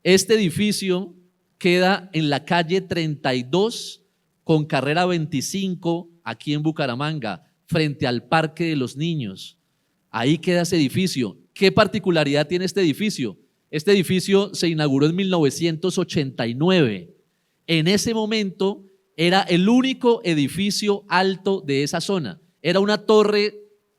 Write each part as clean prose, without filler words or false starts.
Este edificio queda en la calle 32 con carrera 25 aquí en Bucaramanga, frente al Parque de los Niños. Ahí queda ese edificio. ¿Qué particularidad tiene este edificio? Este edificio se inauguró en 1989. En ese momento era el único edificio alto de esa zona. Era una torre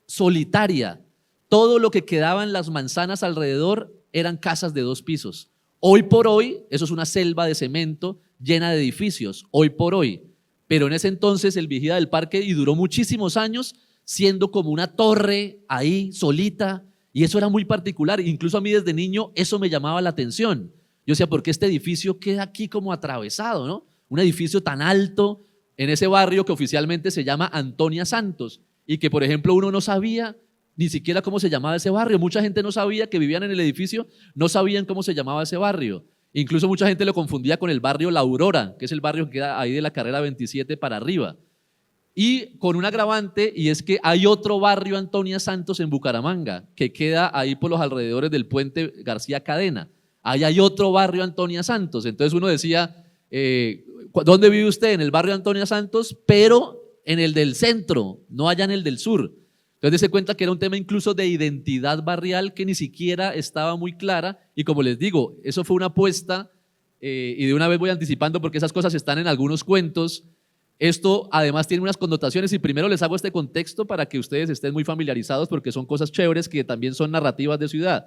solitaria. Todo lo que quedaba en las manzanas alrededor eran casas de 2 pisos. Hoy por hoy, eso es una selva de cemento llena de edificios, hoy por hoy. Pero en ese entonces el vigía del parque, y duró muchísimos años, siendo como una torre ahí solita, y eso era muy particular. Incluso a mí desde niño eso me llamaba la atención. Yo decía, ¿por qué este edificio queda aquí como atravesado, ¿no? Un edificio tan alto en ese barrio que oficialmente se llama Antonia Santos, y que por ejemplo uno no sabía ni siquiera cómo se llamaba ese barrio. Mucha gente no sabía, que vivían en el edificio, no sabían cómo se llamaba ese barrio. Incluso mucha gente lo confundía con el barrio La Aurora, que es el barrio que queda ahí de la carrera 27 para arriba. Y con un agravante, y es que hay otro barrio Antonia Santos en Bucaramanga, que queda ahí por los alrededores del puente García Cadena. Ahí hay otro barrio Antonia Santos. Entonces uno decía, ¿dónde vive usted? En el barrio Antonia Santos, pero en el del centro, no allá en el del sur. Entonces se cuenta que era un tema incluso de identidad barrial que ni siquiera estaba muy clara, y como les digo, eso fue una apuesta, y de una vez voy anticipando porque esas cosas están en algunos cuentos. Esto además tiene unas connotaciones, y primero les hago este contexto para que ustedes estén muy familiarizados, porque son cosas chéveres que también son narrativas de ciudad.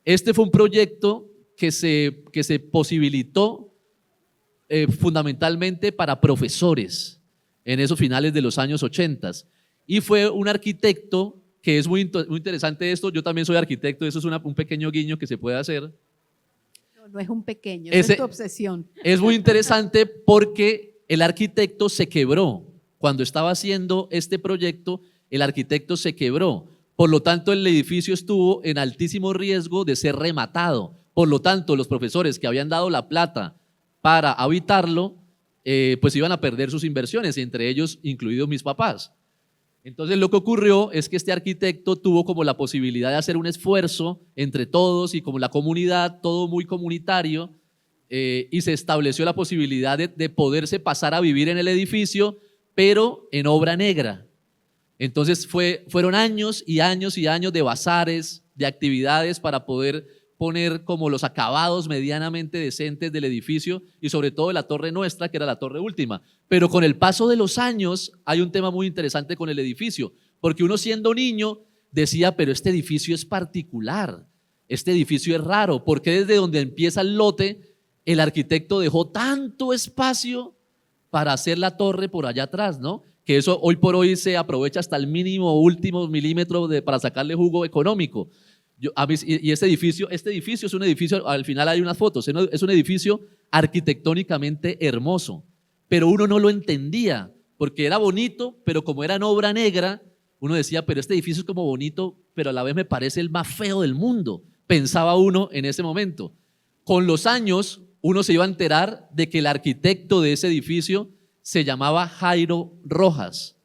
Este fue un proyecto que se posibilitó fundamentalmente para profesores en esos finales de los años 80. Y fue un arquitecto que es muy interesante esto. Yo también soy arquitecto, eso es un pequeño guiño que se puede hacer. No es un pequeño, es tu obsesión. Es muy interesante porque el arquitecto se quebró. Cuando estaba haciendo este proyecto, el arquitecto se quebró. Por lo tanto, el edificio estuvo en altísimo riesgo de ser rematado. Por lo tanto, los profesores que habían dado la plata para habitarlo, pues iban a perder sus inversiones, entre ellos incluidos mis papás. Entonces lo que ocurrió es que este arquitecto tuvo como la posibilidad de hacer un esfuerzo entre todos y como la comunidad, todo muy comunitario, y se estableció la posibilidad de poderse pasar a vivir en el edificio, pero en obra negra. Entonces fueron años y años y años de bazares, de actividades para poder poner como los acabados medianamente decentes del edificio, y sobre todo de la torre nuestra, que era la torre última. Pero con el paso de los años hay un tema muy interesante con el edificio, porque uno siendo niño decía, pero este edificio es particular, este edificio es raro, porque desde donde empieza el lote, el arquitecto dejó tanto espacio para hacer la torre por allá atrás, ¿no? Que eso hoy por hoy se aprovecha hasta el mínimo último milímetro para sacarle jugo económico. Y este edificio es un edificio, al final hay unas fotos, es un edificio arquitectónicamente hermoso, pero uno no lo entendía, porque era bonito, pero como era en obra negra, uno decía, pero este edificio es como bonito, pero a la vez me parece el más feo del mundo, pensaba uno en ese momento. Con los años, uno se iba a enterar de que el arquitecto de ese edificio se llamaba Jairo Rojas.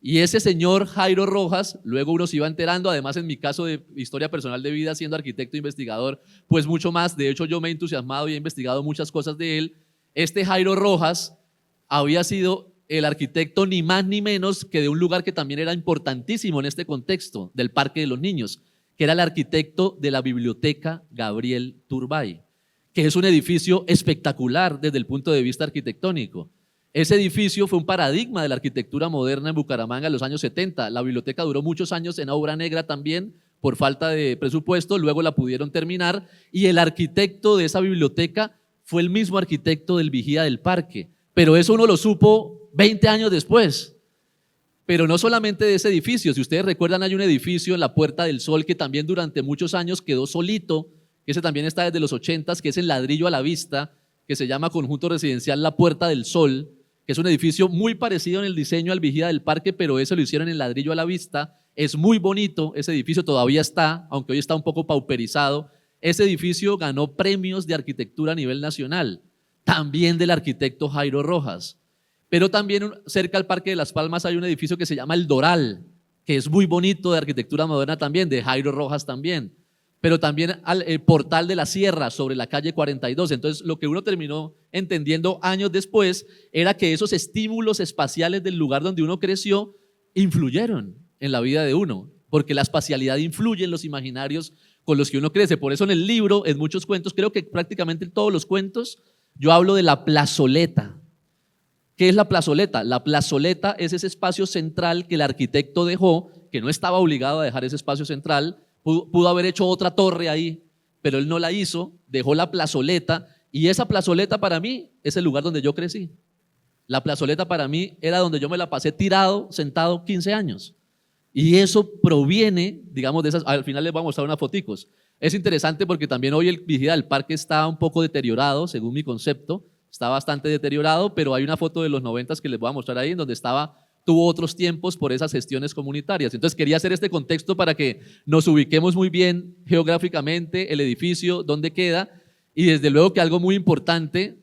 Y ese señor Jairo Rojas, luego uno se iba enterando, además en mi caso de historia personal de vida, siendo arquitecto e investigador, pues mucho más. De hecho, yo me he entusiasmado y he investigado muchas cosas de él. Este Jairo Rojas había sido el arquitecto ni más ni menos que de un lugar que también era importantísimo en este contexto, del Parque de los Niños, que era el arquitecto de la Biblioteca Gabriel Turbay, que es un edificio espectacular desde el punto de vista arquitectónico. Ese edificio fue un paradigma de la arquitectura moderna en Bucaramanga en los años 70. La biblioteca duró muchos años en obra negra también, por falta de presupuesto, luego la pudieron terminar, y el arquitecto de esa biblioteca fue el mismo arquitecto del vigía del parque, pero eso uno lo supo 20 años después. Pero no solamente de ese edificio, si ustedes recuerdan, hay un edificio en la Puerta del Sol que también durante muchos años quedó solito, que ese también está desde los 80s, que es en ladrillo a la vista, que se llama Conjunto Residencial La Puerta del Sol, que es un edificio muy parecido en el diseño al vigía del parque, pero ese lo hicieron en ladrillo a la vista. Es muy bonito, ese edificio todavía está, aunque hoy está un poco pauperizado. Ese edificio ganó premios de arquitectura a nivel nacional, también del arquitecto Jairo Rojas. Pero también cerca al Parque de las Palmas hay un edificio que se llama El Doral, que es muy bonito, de arquitectura moderna también, de Jairo Rojas también. pero también al Portal de la Sierra sobre la calle 42. Entonces, lo que uno terminó entendiendo años después era que esos estímulos espaciales del lugar donde uno creció influyeron en la vida de uno, porque la espacialidad influye en los imaginarios con los que uno crece. Por eso en el libro, en muchos cuentos, creo que prácticamente en todos los cuentos, yo hablo de la plazoleta. ¿Qué es la plazoleta? La plazoleta es ese espacio central que el arquitecto dejó, que no estaba obligado a dejar ese espacio central, pudo haber hecho otra torre ahí, pero él no la hizo, dejó la plazoleta, y esa plazoleta para mí es el lugar donde yo crecí. La plazoleta para mí era donde yo me la pasé tirado, sentado 15 años. Y eso proviene, digamos, de esas, al final les voy a mostrar unas foticos. Es interesante porque también hoy el Vigía del Parque está un poco deteriorado, según mi concepto, está bastante deteriorado, pero hay una foto de los 90 que les voy a mostrar ahí, en donde tuvo otros tiempos por esas gestiones comunitarias. Entonces quería hacer este contexto para que nos ubiquemos muy bien geográficamente, el edificio, dónde queda, y desde luego que algo muy importante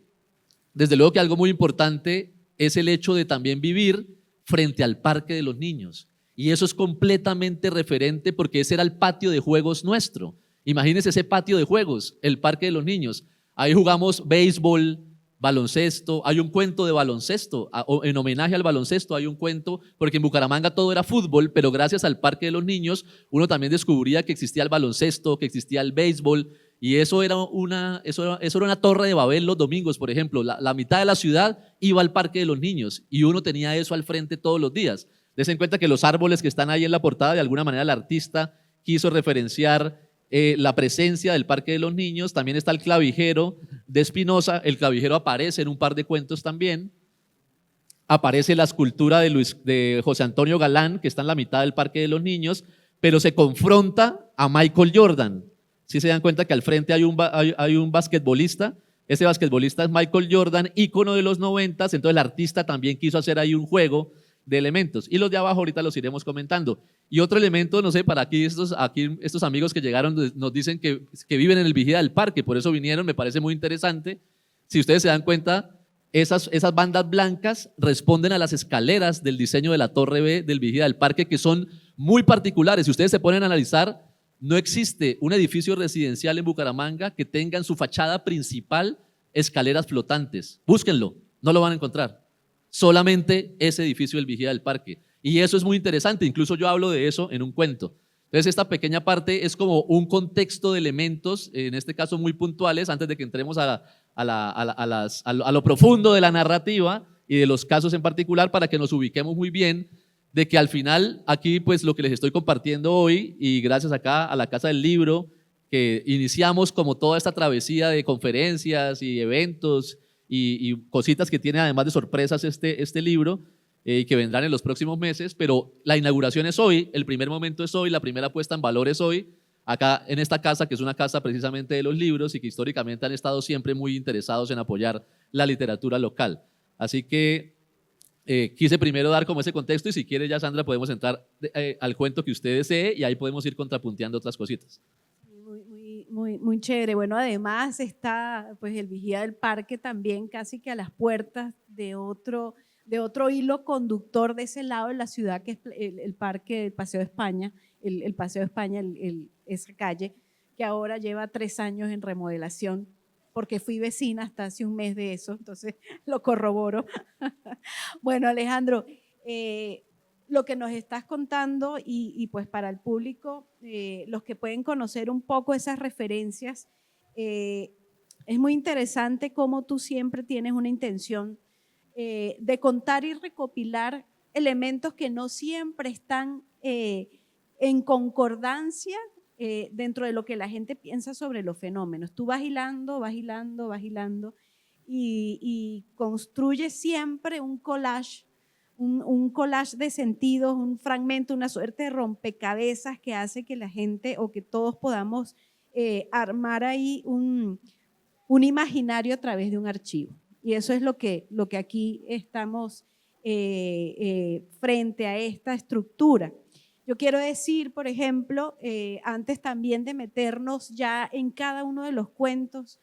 es el hecho de también vivir frente al Parque de los Niños. Y eso es completamente referente porque ese era el patio de juegos nuestro. Imagínense ese patio de juegos, el Parque de los Niños. Ahí jugamos béisbol, baloncesto, hay un cuento de baloncesto, en homenaje al baloncesto hay un cuento, porque en Bucaramanga todo era fútbol, pero gracias al Parque de los Niños uno también descubría que existía el baloncesto, que existía el béisbol, y eso era una torre de Babel los domingos, por ejemplo. La mitad de la ciudad iba al Parque de los Niños y uno tenía eso al frente todos los días. Des en cuenta que los árboles que están ahí en la portada, de alguna manera el artista quiso referenciar la presencia del Parque de los Niños. También está el clavijero de Espinosa, el clavijero aparece en un par de cuentos también. Aparece la escultura de José Antonio Galán, que está en la mitad del Parque de los Niños, pero se confronta a Michael Jordan. Si se dan cuenta que al frente hay un basquetbolista, ese basquetbolista es Michael Jordan, ícono de los 90, entonces el artista también quiso hacer ahí un juego de elementos, y los de abajo ahorita los iremos comentando. Y otro elemento, no sé, para aquí estos amigos que llegaron nos dicen que viven en el Vigía del Parque, por eso vinieron, me parece muy interesante. Si ustedes se dan cuenta, esas bandas blancas responden a las escaleras del diseño de la Torre B del Vigía del Parque, que son muy particulares. Si ustedes se ponen a analizar, no existe un edificio residencial en Bucaramanga que tenga en su fachada principal escaleras flotantes. Búsquenlo, no lo van a encontrar. Solamente ese edificio del Vigía del Parque. Y eso es muy interesante, incluso yo hablo de eso en un cuento. Entonces esta pequeña parte es como un contexto de elementos, en este caso muy puntuales, antes de que entremos a lo profundo de la narrativa y de los casos en particular, para que nos ubiquemos muy bien de que al final aquí pues lo que les estoy compartiendo hoy, y gracias acá a la Casa del Libro, que iniciamos como toda esta travesía de conferencias y eventos y cositas que tiene además de sorpresas este libro, que vendrán en los próximos meses, pero la inauguración es hoy, el primer momento es hoy, la primera puesta en valor es hoy, acá en esta casa, que es una casa precisamente de los libros y que históricamente han estado siempre muy interesados en apoyar la literatura local. Así que quise primero dar como ese contexto, y si quiere ya, Sandra, podemos entrar al cuento que usted desee y ahí podemos ir contrapunteando otras cositas. Muy chévere. Bueno, además está pues el Vigía del Parque también casi que a las puertas de otro hilo conductor de ese lado de la ciudad, que es el parque, el Paseo de España, el Paseo de España, esa calle, que ahora lleva 3 años en remodelación, porque fui vecina hasta hace un mes de eso, entonces lo corroboro. Bueno, Alejandro, lo que nos estás contando y pues para el público, los que pueden conocer un poco esas referencias, es muy interesante cómo tú siempre tienes una intención de contar y recopilar elementos que no siempre están en concordancia dentro de lo que la gente piensa sobre los fenómenos. Tú vas hilando y construyes siempre un collage, un collage de sentidos, un fragmento, una suerte de rompecabezas que hace que la gente o que todos podamos armar ahí un imaginario a través de un archivo. Y eso es lo que aquí estamos frente a esta estructura. Yo quiero decir, por ejemplo, antes también de meternos ya en cada uno de los cuentos,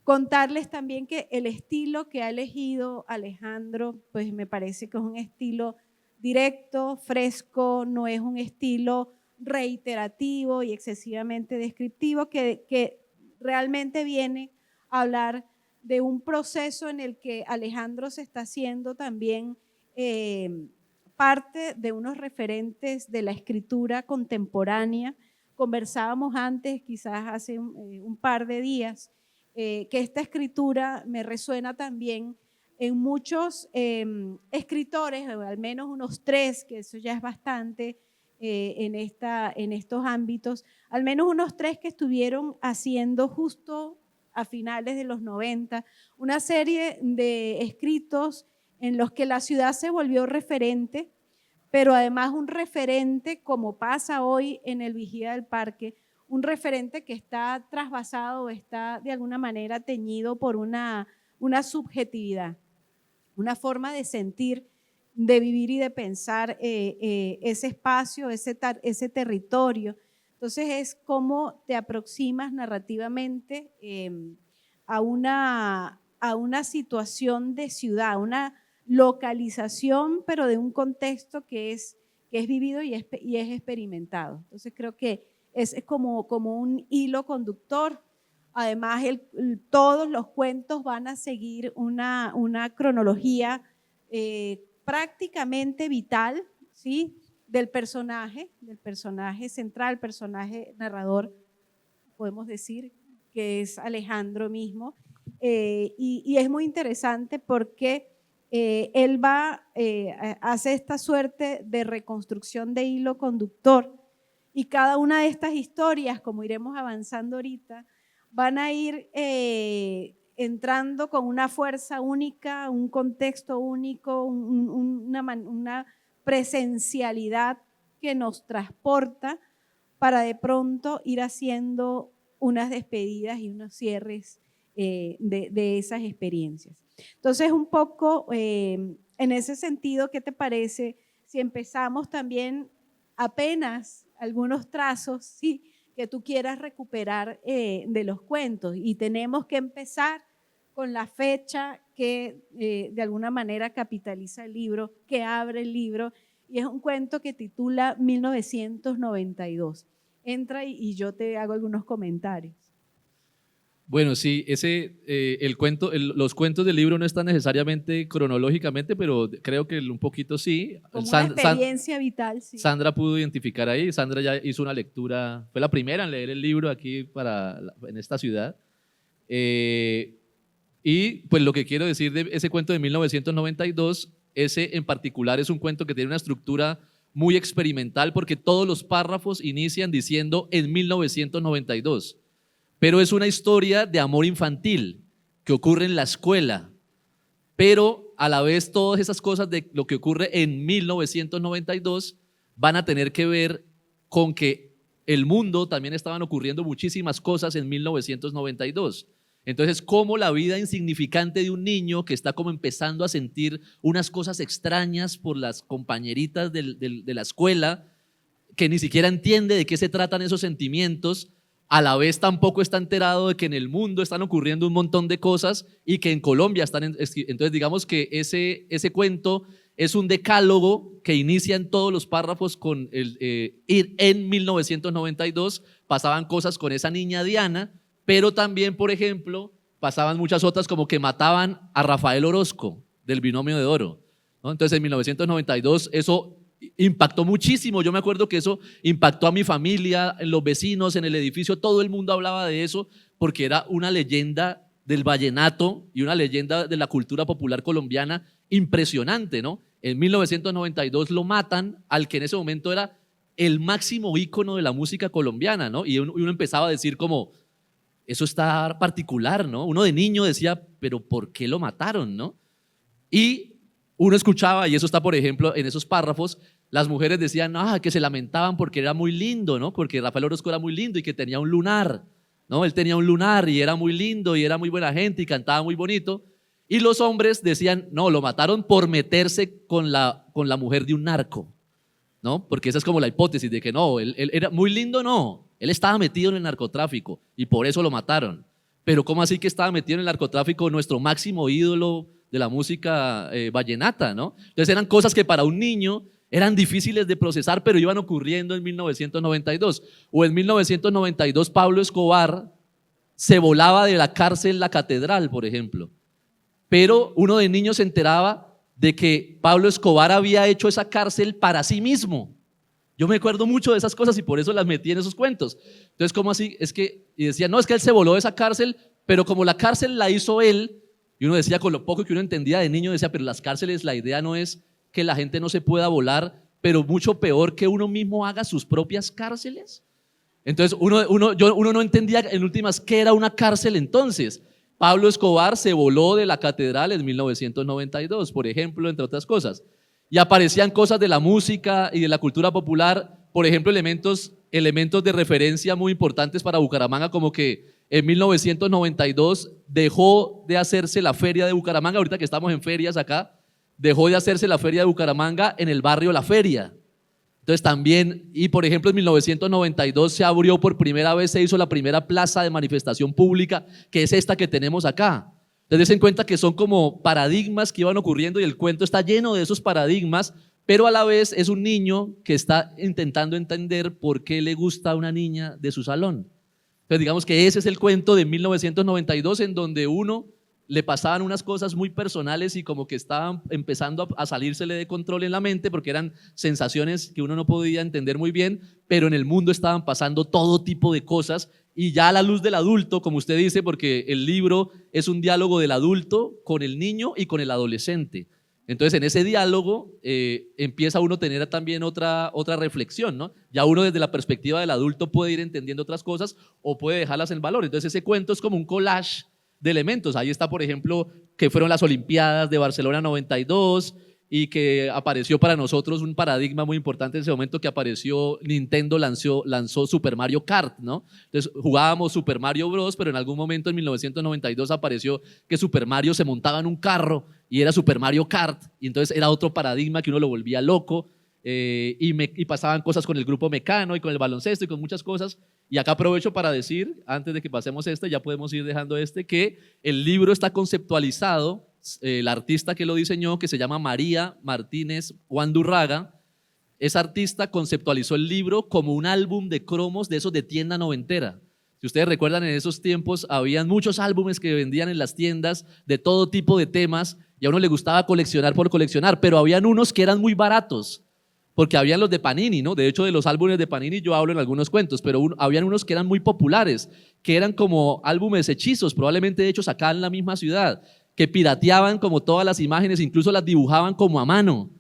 contarles también que el estilo que ha elegido Alejandro, pues me parece que es un estilo directo, fresco, no es un estilo reiterativo y excesivamente descriptivo que realmente viene a hablar de un proceso en el que Alejandro se está haciendo también parte de unos referentes de la escritura contemporánea. Conversábamos antes, quizás hace un par de días, que esta escritura me resuena también en muchos escritores, o al menos unos 3, que eso ya es bastante en estos ámbitos, al menos unos 3 que estuvieron haciendo justo a finales de los 90, una serie de escritos en los que la ciudad se volvió referente, pero además un referente, como pasa hoy en el Vigía del Parque, un referente que está trasvasado, está de alguna manera teñido por una subjetividad, una forma de sentir, de vivir y de pensar ese espacio, ese territorio. Entonces es cómo te aproximas narrativamente a una situación de ciudad, una localización, pero de un contexto que es vivido y es experimentado. Entonces creo que es como un hilo conductor. Además, todos los cuentos van a seguir una cronología prácticamente vital, ¿sí?, del personaje central, personaje narrador, podemos decir, que es Alejandro mismo. Y es muy interesante porque él hace esta suerte de reconstrucción de hilo conductor, y cada una de estas historias, como iremos avanzando ahorita, van a ir entrando con una fuerza única, un contexto único, una presencialidad que nos transporta para de pronto ir haciendo unas despedidas y unos cierres de esas experiencias. Entonces, un poco en ese sentido, ¿qué te parece si empezamos también apenas algunos trazos, sí, que tú quieras recuperar de los cuentos? Y tenemos que empezar con la fecha que de alguna manera capitaliza el libro, que abre el libro, y es un cuento que titula 1992. Entra y yo te hago algunos comentarios. Bueno, sí, los cuentos del libro no están necesariamente cronológicamente, pero creo que un poquito sí. Como una experiencia vital, sí. Sandra pudo identificar ahí, Sandra ya hizo una lectura, fue la primera en leer el libro aquí en esta ciudad. Y pues lo que quiero decir de ese cuento de 1992, ese en particular es un cuento que tiene una estructura muy experimental porque todos los párrafos inician diciendo en 1992. Pero es una historia de amor infantil que ocurre en la escuela, pero a la vez todas esas cosas de lo que ocurre en 1992 van a tener que ver con que el mundo también estaban ocurriendo muchísimas cosas en 1992. Entonces, como la vida insignificante de un niño que está como empezando a sentir unas cosas extrañas por las compañeritas de la escuela, que ni siquiera entiende de qué se tratan esos sentimientos, a la vez tampoco está enterado de que en el mundo están ocurriendo un montón de cosas y que en Colombia están. Entonces digamos que ese cuento es un decálogo que inicia en todos los párrafos con ir en 1992, pasaban cosas con esa niña Diana, pero también, por ejemplo, pasaban muchas otras como que mataban a Rafael Orozco del Binomio de Oro, ¿no? Entonces en 1992 eso impactó muchísimo. Yo me acuerdo que eso impactó a mi familia, en los vecinos, en el edificio, todo el mundo hablaba de eso porque era una leyenda del vallenato y una leyenda de la cultura popular colombiana impresionante, ¿no? En 1992 lo matan al que en ese momento era el máximo ícono de la música colombiana, ¿no? Y uno empezaba a decir como, eso está particular, ¿no? Uno de niño decía, pero ¿por qué lo mataron, no? Y uno escuchaba, y eso está, por ejemplo, en esos párrafos, las mujeres decían que se lamentaban porque era muy lindo, ¿no? Porque Rafael Orozco era muy lindo y que tenía un lunar, ¿no? Él tenía un lunar y era muy lindo y era muy buena gente y cantaba muy bonito. Y los hombres decían, no, lo mataron por meterse con la mujer de un narco, ¿no? Porque esa es como la hipótesis de que no, él era muy lindo, no, él estaba metido en el narcotráfico y por eso lo mataron. Pero ¿cómo así que estaba metido en el narcotráfico nuestro máximo ídolo de la música vallenata, ¿no? Entonces eran cosas que para un niño eran difíciles de procesar, pero iban ocurriendo en 1992. O en 1992 Pablo Escobar se volaba de la cárcel La Catedral, por ejemplo. Pero uno de niños se enteraba de que Pablo Escobar había hecho esa cárcel para sí mismo. Yo me acuerdo mucho de esas cosas y por eso las metí en esos cuentos. Entonces, ¿cómo así? Y decía, no, es que él se voló de esa cárcel, pero como la cárcel la hizo él, y uno decía, con lo poco que uno entendía de niño, decía, pero las cárceles, la idea no es que la gente no se pueda volar, pero mucho peor que uno mismo haga sus propias cárceles. Entonces uno no entendía en últimas qué era una cárcel entonces. Pablo Escobar se voló de la catedral en 1992, por ejemplo, entre otras cosas. Y aparecían cosas de la música y de la cultura popular, por ejemplo, elementos de referencia muy importantes para Bucaramanga, como que en 1992 dejó de hacerse la feria de Bucaramanga, ahorita que estamos en ferias acá, dejó de hacerse la feria de Bucaramanga en el barrio La Feria. Entonces también, y por ejemplo en 1992 se abrió por primera vez, se hizo la primera plaza de manifestación pública, que es esta que tenemos acá. Entonces den cuenta que son como paradigmas que iban ocurriendo y el cuento está lleno de esos paradigmas, pero a la vez es un niño que está intentando entender por qué le gusta a una niña de su salón. Entonces digamos que ese es el cuento de 1992 en donde uno le pasaban unas cosas muy personales y como que estaban empezando a salírsele de control en la mente porque eran sensaciones que uno no podía entender muy bien, pero en el mundo estaban pasando todo tipo de cosas y ya a la luz del adulto, como usted dice, porque el libro es un diálogo del adulto con el niño y con el adolescente. Entonces en ese diálogo empieza uno a tener también otra reflexión, ¿no? Ya uno desde la perspectiva del adulto puede ir entendiendo otras cosas o puede dejarlas en valor. Entonces ese cuento es como un collage de elementos. Ahí está, por ejemplo, que fueron las Olimpiadas de Barcelona 92 y que apareció para nosotros un paradigma muy importante en ese momento que apareció, Nintendo lanzó Super Mario Kart, ¿no? Entonces jugábamos Super Mario Bros, pero en algún momento en 1992 apareció que Super Mario se montaba en un carro y era Super Mario Kart, y entonces era otro paradigma que uno lo volvía loco. Y pasaban cosas con el grupo Mecano y con el baloncesto y con muchas cosas. Y acá aprovecho para decir, antes de que pasemos ya podemos ir dejando que el libro está conceptualizado, el artista que lo diseñó, que se llama María Martínez Guandurraga, esa artista conceptualizó el libro como un álbum de cromos de esos de tienda noventera. Si ustedes recuerdan, en esos tiempos habían muchos álbumes que vendían en las tiendas de todo tipo de temas y a uno le gustaba coleccionar por coleccionar, pero habían unos que eran muy baratos, porque habían los de Panini, ¿no? De hecho, de los álbumes de Panini yo hablo en algunos cuentos, pero habían unos que eran muy populares, que eran como álbumes hechizos, probablemente hechos acá en la misma ciudad, que pirateaban como todas las imágenes, incluso las dibujaban como a mano,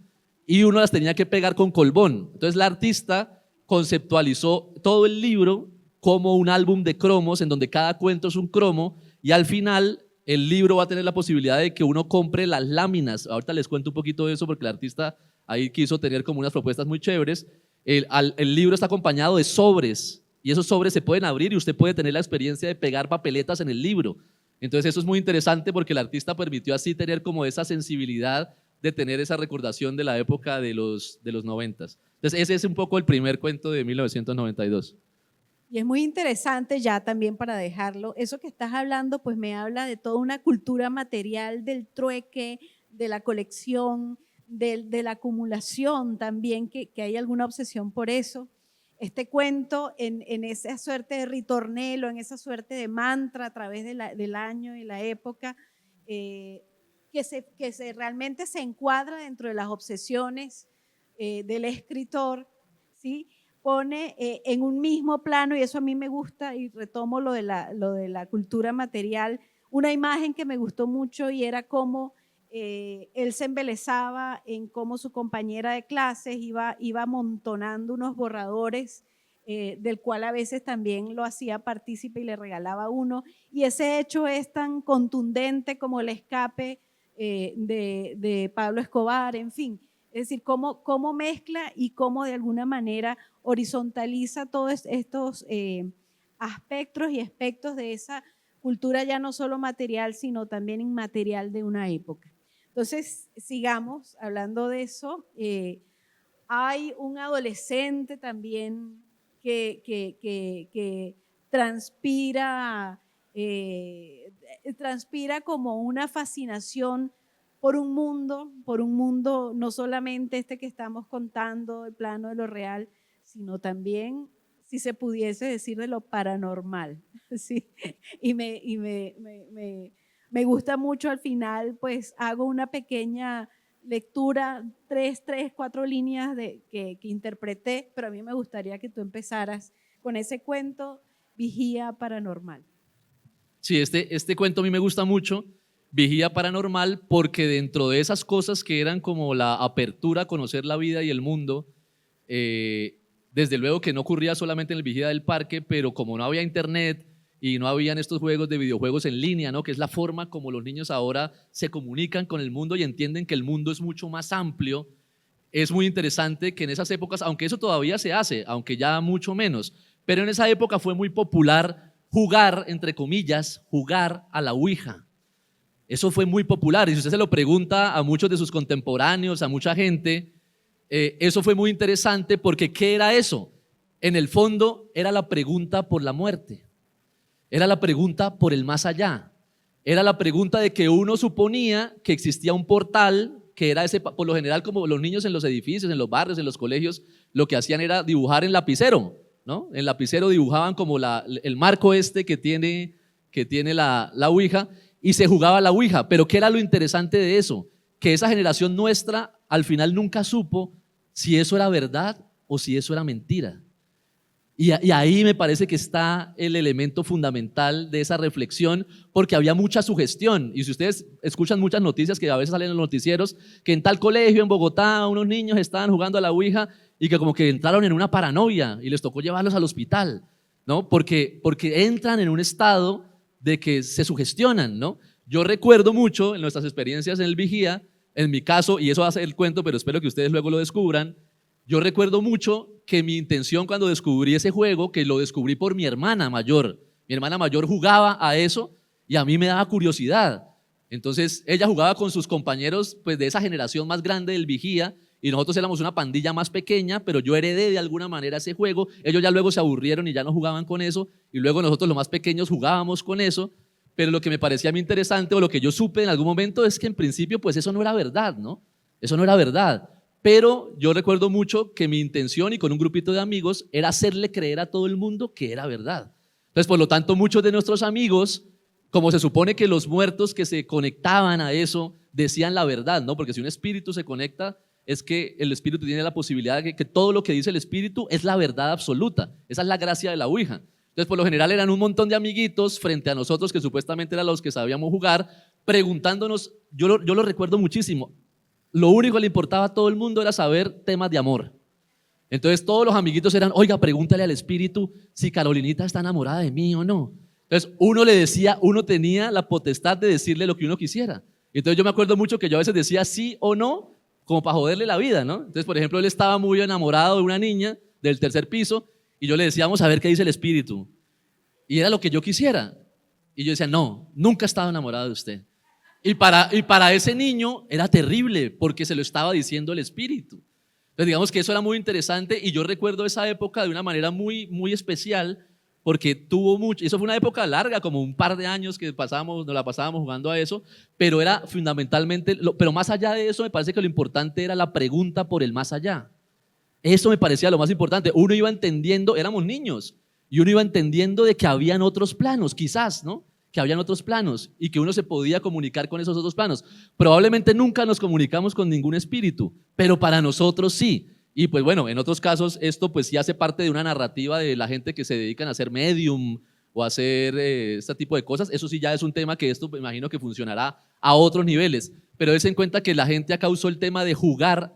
y uno las tenía que pegar con colbón. Entonces la artista conceptualizó todo el libro como un álbum de cromos, en donde cada cuento es un cromo, y al final el libro va a tener la posibilidad de que uno compre las láminas. Ahorita les cuento un poquito de eso porque el artista ahí quiso tener como unas propuestas muy chéveres. El libro está acompañado de sobres y esos sobres se pueden abrir y usted puede tener la experiencia de pegar papeletas en el libro. Entonces eso es muy interesante porque el artista permitió así tener como esa sensibilidad de tener esa recordación de la época de los 90s. Entonces ese es un poco el primer cuento de 1992. Y es muy interesante ya también para dejarlo, eso que estás hablando pues me habla de toda una cultura material, del trueque, de la colección, de la acumulación también, que hay alguna obsesión por eso. Este cuento en esa suerte de ritornelo, en esa suerte de mantra a través del año y la época, que realmente se encuadra dentro de las obsesiones del escritor, ¿sí? Pone en un mismo plano, y eso a mí me gusta, y retomo lo de la cultura material, una imagen que me gustó mucho y era cómo él se embelezaba en cómo su compañera de clases iba amontonando unos borradores, del cual a veces también lo hacía partícipe y le regalaba uno, y ese hecho es tan contundente como el escape de Pablo Escobar, en fin. Es decir, cómo mezcla y cómo de alguna manera horizontaliza todos estos aspectos y aspectos de esa cultura ya no solo material, sino también inmaterial de una época. Entonces, sigamos hablando de eso. Hay un adolescente también que transpira como una fascinación por un mundo no solamente este que estamos contando, el plano de lo real, sino también, si se pudiese decir, de lo paranormal. ¿Sí? Me gusta mucho. Al final, pues hago una pequeña lectura, cuatro líneas que interpreté, pero a mí me gustaría que tú empezaras con ese cuento, Vigía Paranormal. Sí, este cuento a mí me gusta mucho, Vigía Paranormal, porque dentro de esas cosas que eran como la apertura a conocer la vida y el mundo, desde luego que no ocurría solamente en el Vigía del Parque, pero como no había internet y no habían estos juegos de videojuegos en línea, ¿no? Que es la forma como los niños ahora se comunican con el mundo y entienden que el mundo es mucho más amplio, es muy interesante que en esas épocas, aunque eso todavía se hace, aunque ya mucho menos, pero en esa época fue muy popular jugar, entre comillas, jugar a la Ouija. Eso fue muy popular, y si usted se lo pregunta a muchos de sus contemporáneos, a mucha gente, eso fue muy interesante porque ¿qué era eso? En el fondo era la pregunta por la muerte, era la pregunta por el más allá, era la pregunta de que uno suponía que existía un portal, que era ese, por lo general, como los niños en los edificios, en los barrios, en los colegios, lo que hacían era dibujar en lapicero, ¿no? En lapicero dibujaban como el marco este que tiene la Ouija, y se jugaba la Ouija. Pero ¿qué era lo interesante de eso? Que esa generación nuestra al final nunca supo si eso era verdad o si eso era mentira. Y ahí me parece que está el elemento fundamental de esa reflexión, porque había mucha sugestión. Y si ustedes escuchan muchas noticias que a veces salen en los noticieros, que en tal colegio en Bogotá unos niños estaban jugando a la Ouija y que como que entraron en una paranoia y les tocó llevarlos al hospital, ¿no? Porque entran en un estado de que se sugestionan, ¿no? Yo recuerdo mucho en nuestras experiencias en el Vigía, en mi caso, y eso hace el cuento, pero espero que ustedes luego lo descubran. Yo recuerdo mucho que mi intención cuando descubrí ese juego, que lo descubrí por mi hermana mayor jugaba a eso y a mí me daba curiosidad. Entonces ella jugaba con sus compañeros, pues, de esa generación más grande del Vigía, y nosotros éramos una pandilla más pequeña, pero yo heredé de alguna manera ese juego. Ellos ya luego se aburrieron y ya no jugaban con eso, y luego nosotros los más pequeños jugábamos con eso. Pero lo que me parecía a mí interesante, o lo que yo supe en algún momento, es que en principio pues eso no era verdad, ¿no? Eso no era verdad. Pero yo recuerdo mucho que mi intención, y con un grupito de amigos, era hacerle creer a todo el mundo que era verdad. Entonces, por lo tanto, muchos de nuestros amigos, como se supone que los muertos que se conectaban a eso decían la verdad, ¿no? Porque si un espíritu se conecta, es que el espíritu tiene la posibilidad de que todo lo que dice el espíritu es la verdad absoluta. Esa es la gracia de la Ouija. Entonces, por lo general eran un montón de amiguitos frente a nosotros, que supuestamente eran los que sabíamos jugar, preguntándonos. Yo lo recuerdo muchísimo. Lo único que le importaba a todo el mundo era saber temas de amor. Entonces todos los amiguitos eran: oiga, pregúntale al espíritu si Carolinita está enamorada de mí o no. Entonces uno le decía, uno tenía la potestad de decirle lo que uno quisiera. Entonces yo me acuerdo mucho que yo a veces decía sí o no, como para joderle la vida, ¿no? Entonces, por ejemplo, él estaba muy enamorado de una niña del tercer piso, y yo le decía: vamos a ver qué dice el espíritu. Y era lo que yo quisiera. Y yo decía: no, nunca he estado enamorado de usted. Y para ese niño era terrible, porque se lo estaba diciendo el espíritu. Entonces, digamos que eso era muy interesante, y yo recuerdo esa época de una manera muy, muy especial, porque tuvo mucho. Eso fue una época larga, como un par de años que nos la pasábamos jugando a eso, pero era fundamentalmente, pero más allá de eso, me parece que lo importante era la pregunta por el más allá. Eso me parecía lo más importante. Uno iba entendiendo, éramos niños, y uno iba entendiendo de que habían otros planos, quizás, ¿no? Que habían otros planos y que uno se podía comunicar con esos otros planos. Probablemente nunca nos comunicamos con ningún espíritu, pero para nosotros sí. Y pues bueno, en otros casos esto pues sí hace parte de una narrativa de la gente que se dedican a ser medium o a hacer este tipo de cosas. Eso sí ya es un tema que esto me imagino que funcionará a otros niveles, pero dense en cuenta que la gente acá usó el tema de jugar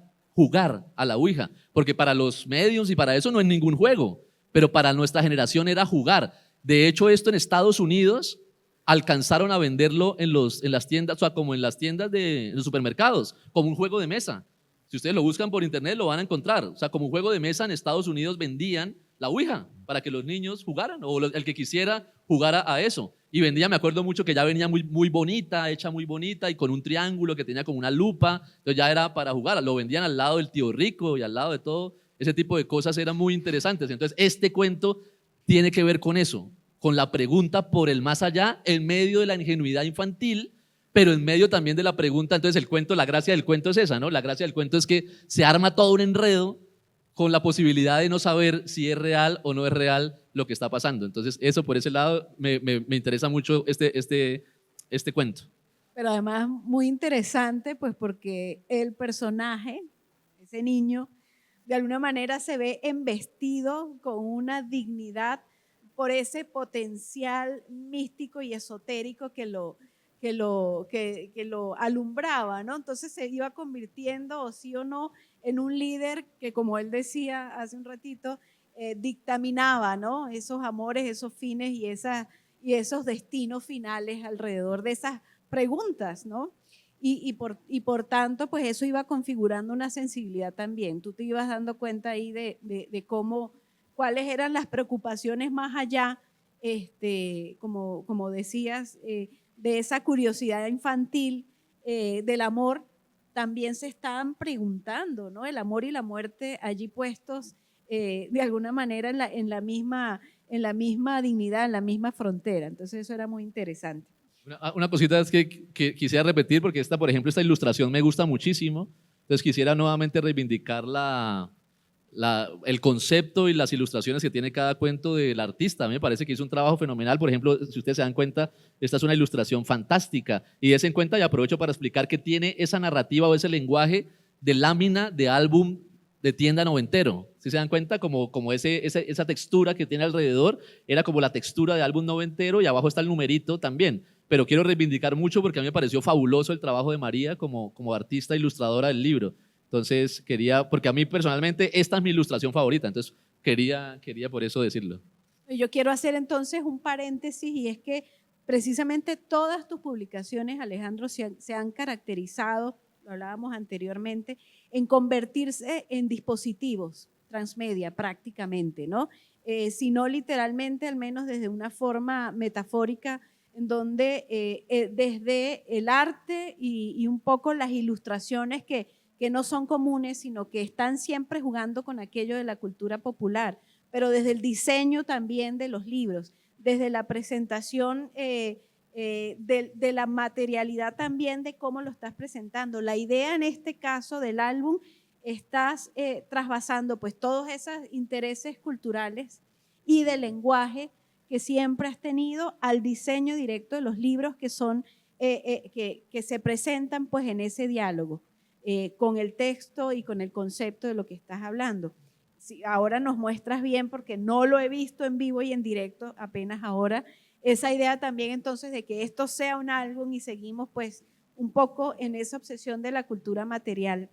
a la Ouija, porque para los mediums y para eso no es ningún juego, pero para nuestra generación era jugar. De hecho, esto en Estados Unidos alcanzaron a venderlo en las tiendas, o sea, como en las tiendas de los supermercados, como un juego de mesa. Si ustedes lo buscan por internet lo van a encontrar. O sea, como un juego de mesa en Estados Unidos vendían la Ouija para que los niños jugaran, o el que quisiera jugara a eso. Y vendía, me acuerdo mucho que ya venía muy, muy bonita, hecha muy bonita, y con un triángulo que tenía como una lupa. Entonces ya era para jugar. Lo vendían al lado del tío rico y al lado de todo. Ese tipo de cosas eran muy interesantes. Entonces este cuento tiene que ver con eso, con la pregunta por el más allá en medio de la ingenuidad infantil, pero en medio también de la pregunta, entonces el cuento, la gracia del cuento es esa, ¿no? La gracia del cuento es que se arma todo un enredo con la posibilidad de no saber si es real o no es real lo que está pasando. Entonces eso por ese lado me interesa mucho este cuento. Pero además muy interesante, pues porque el personaje, ese niño, de alguna manera se ve embestido con una dignidad por ese potencial místico y esotérico que lo alumbraba, ¿no? Entonces se iba convirtiendo, o sí o no, en un líder que, como él decía hace un ratito, dictaminaba, ¿no? Esos amores, esos fines y esos destinos finales alrededor de esas preguntas, ¿no? Y por tanto, pues eso iba configurando una sensibilidad también. Tú te ibas dando cuenta ahí de cómo, cuáles eran las preocupaciones más allá, como decías, de esa curiosidad infantil del amor, también se estaban preguntando, ¿no? El amor y la muerte allí puestos de alguna manera en la misma dignidad, en la misma frontera. Entonces eso era muy interesante. Una cosita es que quisiera repetir, porque por ejemplo, esta ilustración me gusta muchísimo, entonces quisiera nuevamente reivindicar el concepto y las ilustraciones que tiene cada cuento del artista. A mí me parece que hizo un trabajo fenomenal. Por ejemplo, si ustedes se dan cuenta, esta es una ilustración fantástica, y des en cuenta, y aprovecho para explicar, que tiene esa narrativa o ese lenguaje de lámina de álbum de tienda noventero. ¿Sí se dan cuenta? Como esa textura que tiene alrededor era como la textura de álbum noventero, y abajo está el numerito también. Pero quiero reivindicar mucho porque a mí me pareció fabuloso el trabajo de María como artista ilustradora del libro. Entonces porque a mí personalmente esta es mi ilustración favorita, entonces quería por eso decirlo. Yo quiero hacer entonces un paréntesis, y es que precisamente todas tus publicaciones, Alejandro, se han caracterizado, lo hablábamos anteriormente, en convertirse en dispositivos transmedia prácticamente, ¿no? Si no literalmente, al menos desde una forma metafórica, en donde desde el arte y un poco las ilustraciones que no son comunes, sino que están siempre jugando con aquello de la cultura popular, pero desde el diseño también de los libros, desde la presentación de la materialidad también de cómo lo estás presentando. La idea en este caso del álbum, estás trasvasando pues todos esos intereses culturales y de lenguaje que siempre has tenido al diseño directo de los libros que se presentan pues en ese diálogo con el texto y con el concepto de lo que estás hablando. Sí, ahora nos muestras bien, porque no lo he visto en vivo y en directo, apenas ahora, esa idea también entonces de que esto sea un álbum, y seguimos pues un poco en esa obsesión de la cultura material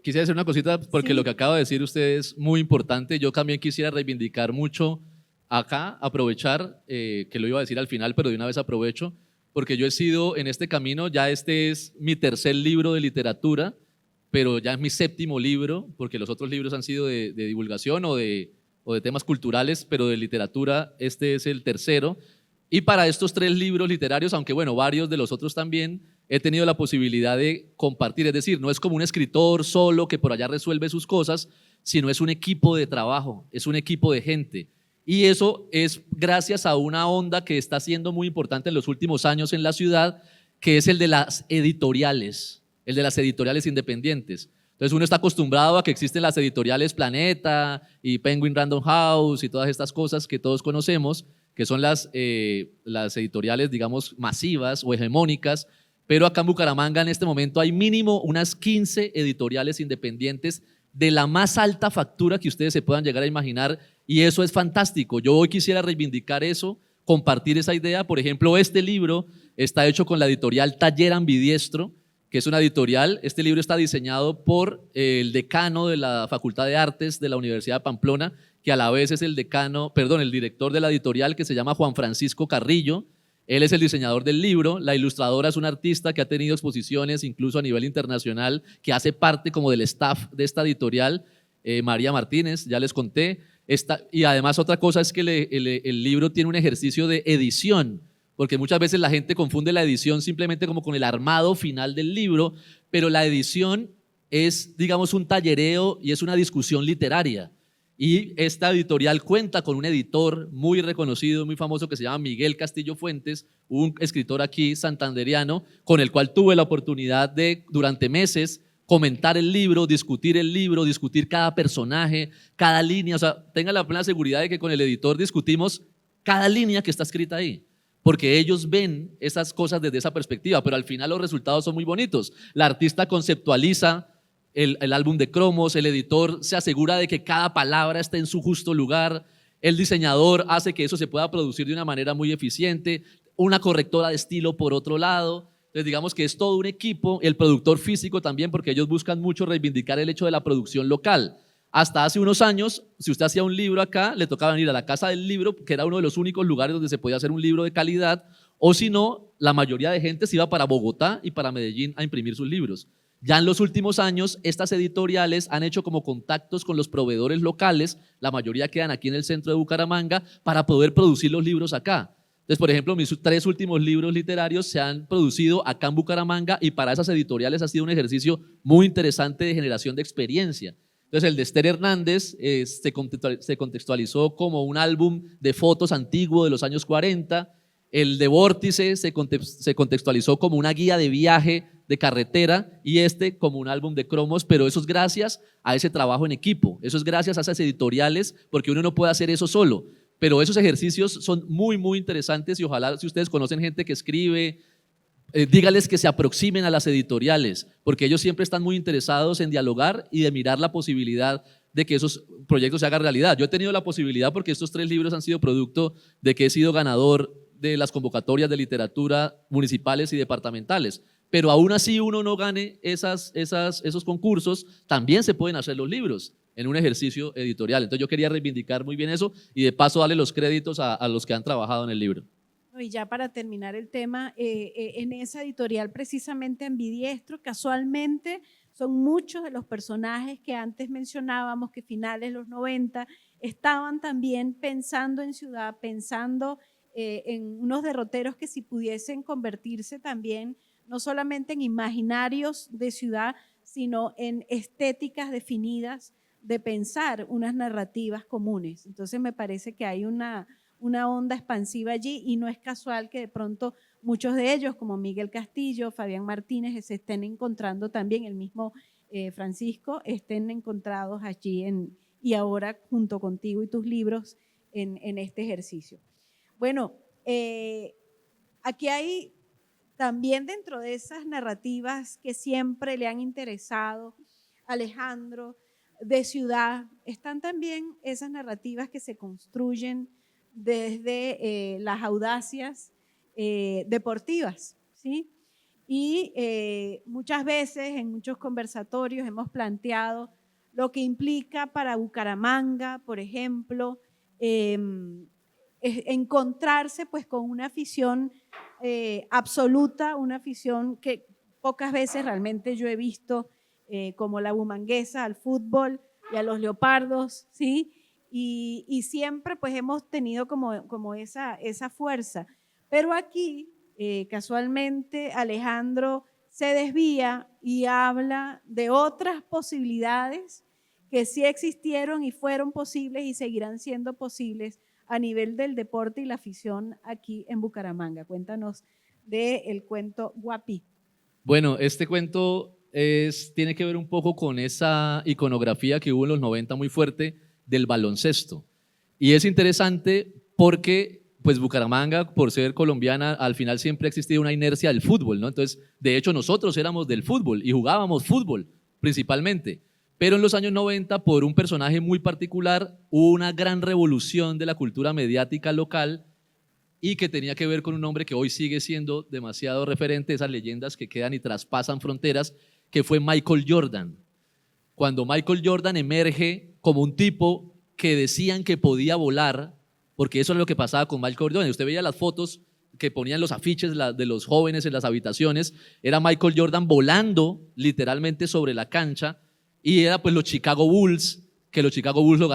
quisiera hacer una cosita, porque sí, lo que acaba de decir usted es muy importante. Yo también quisiera reivindicar mucho acá, aprovechar, que lo iba a decir al final, pero de una vez aprovecho, porque yo he sido en este camino, ya este es mi tercer libro de literatura, pero ya es mi séptimo libro, porque los otros libros han sido de divulgación o de temas culturales, pero de literatura este es el tercero. Y para estos 3 libros literarios, aunque bueno, varios de los otros también, he tenido la posibilidad de compartir, es decir, no es como un escritor solo que por allá resuelve sus cosas, sino es un equipo de trabajo, es un equipo de gente. Y eso es gracias a una onda que está siendo muy importante en los últimos años en la ciudad, que es el de las editoriales independientes. Entonces uno está acostumbrado a que existen las editoriales Planeta y Penguin Random House y todas estas cosas que todos conocemos, que son las editoriales, digamos, masivas o hegemónicas, pero acá en Bucaramanga en este momento hay mínimo unas 15 editoriales independientes de la más alta factura que ustedes se puedan llegar a imaginar, y eso es fantástico. Yo hoy quisiera reivindicar eso, compartir esa idea. Por ejemplo, este libro está hecho con la editorial Taller Ambidiestro, que es una editorial. Este libro está diseñado por el decano de la Facultad de Artes de la Universidad de Pamplona, que a la vez es el director de la editorial, que se llama Juan Francisco Carrillo. Él es el diseñador del libro. La ilustradora es una artista que ha tenido exposiciones incluso a nivel internacional, que hace parte como del staff de esta editorial, María Martínez, ya les conté. Y además otra cosa es que el libro tiene un ejercicio de edición, porque muchas veces la gente confunde la edición simplemente como con el armado final del libro, pero la edición es, digamos, un tallereo y es una discusión literaria. Y esta editorial cuenta con un editor muy reconocido, muy famoso, que se llama Miguel Castillo Fuentes, un escritor aquí santanderiano, con el cual tuve la oportunidad de, durante meses, comentar el libro, discutir cada personaje, cada línea. O sea, tenga la plena seguridad de que con el editor discutimos cada línea que está escrita ahí, porque ellos ven esas cosas desde esa perspectiva, pero al final los resultados son muy bonitos. La artista conceptualiza el álbum de cromos, el editor se asegura de que cada palabra esté en su justo lugar, el diseñador hace que eso se pueda producir de una manera muy eficiente, una correctora de estilo por otro lado. Entonces digamos que es todo un equipo, el productor físico también, porque ellos buscan mucho reivindicar el hecho de la producción local. Hasta hace unos años, si usted hacía un libro acá, le tocaba venir a la Casa del Libro, que era uno de los únicos lugares donde se podía hacer un libro de calidad, o si no, la mayoría de gente se iba para Bogotá y para Medellín a imprimir sus libros. Ya en los últimos años, estas editoriales han hecho como contactos con los proveedores locales, la mayoría quedan aquí en el centro de Bucaramanga, para poder producir los libros acá. Entonces, por ejemplo, mis 3 últimos libros literarios se han producido acá en Bucaramanga y para esas editoriales ha sido un ejercicio muy interesante de generación de experiencia. Entonces, el de Esther Hernández se contextualizó como un álbum de fotos antiguo de los años 40, el de Vórtice se contextualizó como una guía de viaje de carretera y como un álbum de cromos, pero eso es gracias a ese trabajo en equipo, eso es gracias a esas editoriales, porque uno no puede hacer eso solo, pero esos ejercicios son muy, muy interesantes y ojalá si ustedes conocen gente que escribe, dígales que se aproximen a las editoriales, porque ellos siempre están muy interesados en dialogar y de mirar la posibilidad de que esos proyectos se hagan realidad. Yo he tenido la posibilidad, porque estos 3 libros han sido producto de que he sido ganador de las convocatorias de literatura municipales y departamentales, pero aún así uno no gane esos concursos, también se pueden hacer los libros en un ejercicio editorial. Entonces yo quería reivindicar muy bien eso y de paso darle los créditos a los que han trabajado en el libro. Y ya para terminar el tema, en esa editorial precisamente Ambidiestro, casualmente son muchos de los personajes que antes mencionábamos, que finales de los 90 estaban también pensando en ciudad, pensando en unos derroteros que si pudiesen convertirse también no solamente en imaginarios de ciudad, sino en estéticas definidas de pensar unas narrativas comunes. Entonces me parece que hay una onda expansiva allí y no es casual que de pronto muchos de ellos, como Miguel Castillo, Fabián Martínez, se estén encontrando también, el mismo Francisco, estén encontrados allí y ahora junto contigo y tus libros en este ejercicio. Bueno, aquí hay también dentro de esas narrativas que siempre le han interesado a Alejandro de ciudad, están también esas narrativas que se construyen desde las audacias deportivas, ¿sí? Y muchas veces en muchos conversatorios hemos planteado lo que implica para Bucaramanga, por ejemplo, encontrarse pues con una afición absoluta, una afición que pocas veces realmente yo he visto como la bumanguesa al fútbol y a los leopardos, ¿sí? Y siempre pues hemos tenido como esa fuerza. Pero aquí, casualmente, Alejandro se desvía y habla de otras posibilidades que sí existieron y fueron posibles y seguirán siendo posibles a nivel del deporte y la afición aquí en Bucaramanga. Cuéntanos del cuento Guapi. Bueno, este cuento tiene que ver un poco con esa iconografía que hubo en los 90 muy fuerte del baloncesto. Y es interesante porque pues Bucaramanga, por ser colombiana, al final siempre ha existido una inercia del fútbol, ¿no? Entonces, de hecho, nosotros éramos del fútbol y jugábamos fútbol principalmente. Pero en los años 90, por un personaje muy particular, hubo una gran revolución de la cultura mediática local y que tenía que ver con un hombre que hoy sigue siendo demasiado referente, esas leyendas que quedan y traspasan fronteras, que fue Michael Jordan. Cuando Michael Jordan emerge como un tipo que decían que podía volar, porque eso es lo que pasaba con Michael Jordan. Usted veía las fotos que ponían los afiches de los jóvenes en las habitaciones, era Michael Jordan volando literalmente sobre la cancha, y era pues los Chicago Bulls, que los Chicago Bulls lo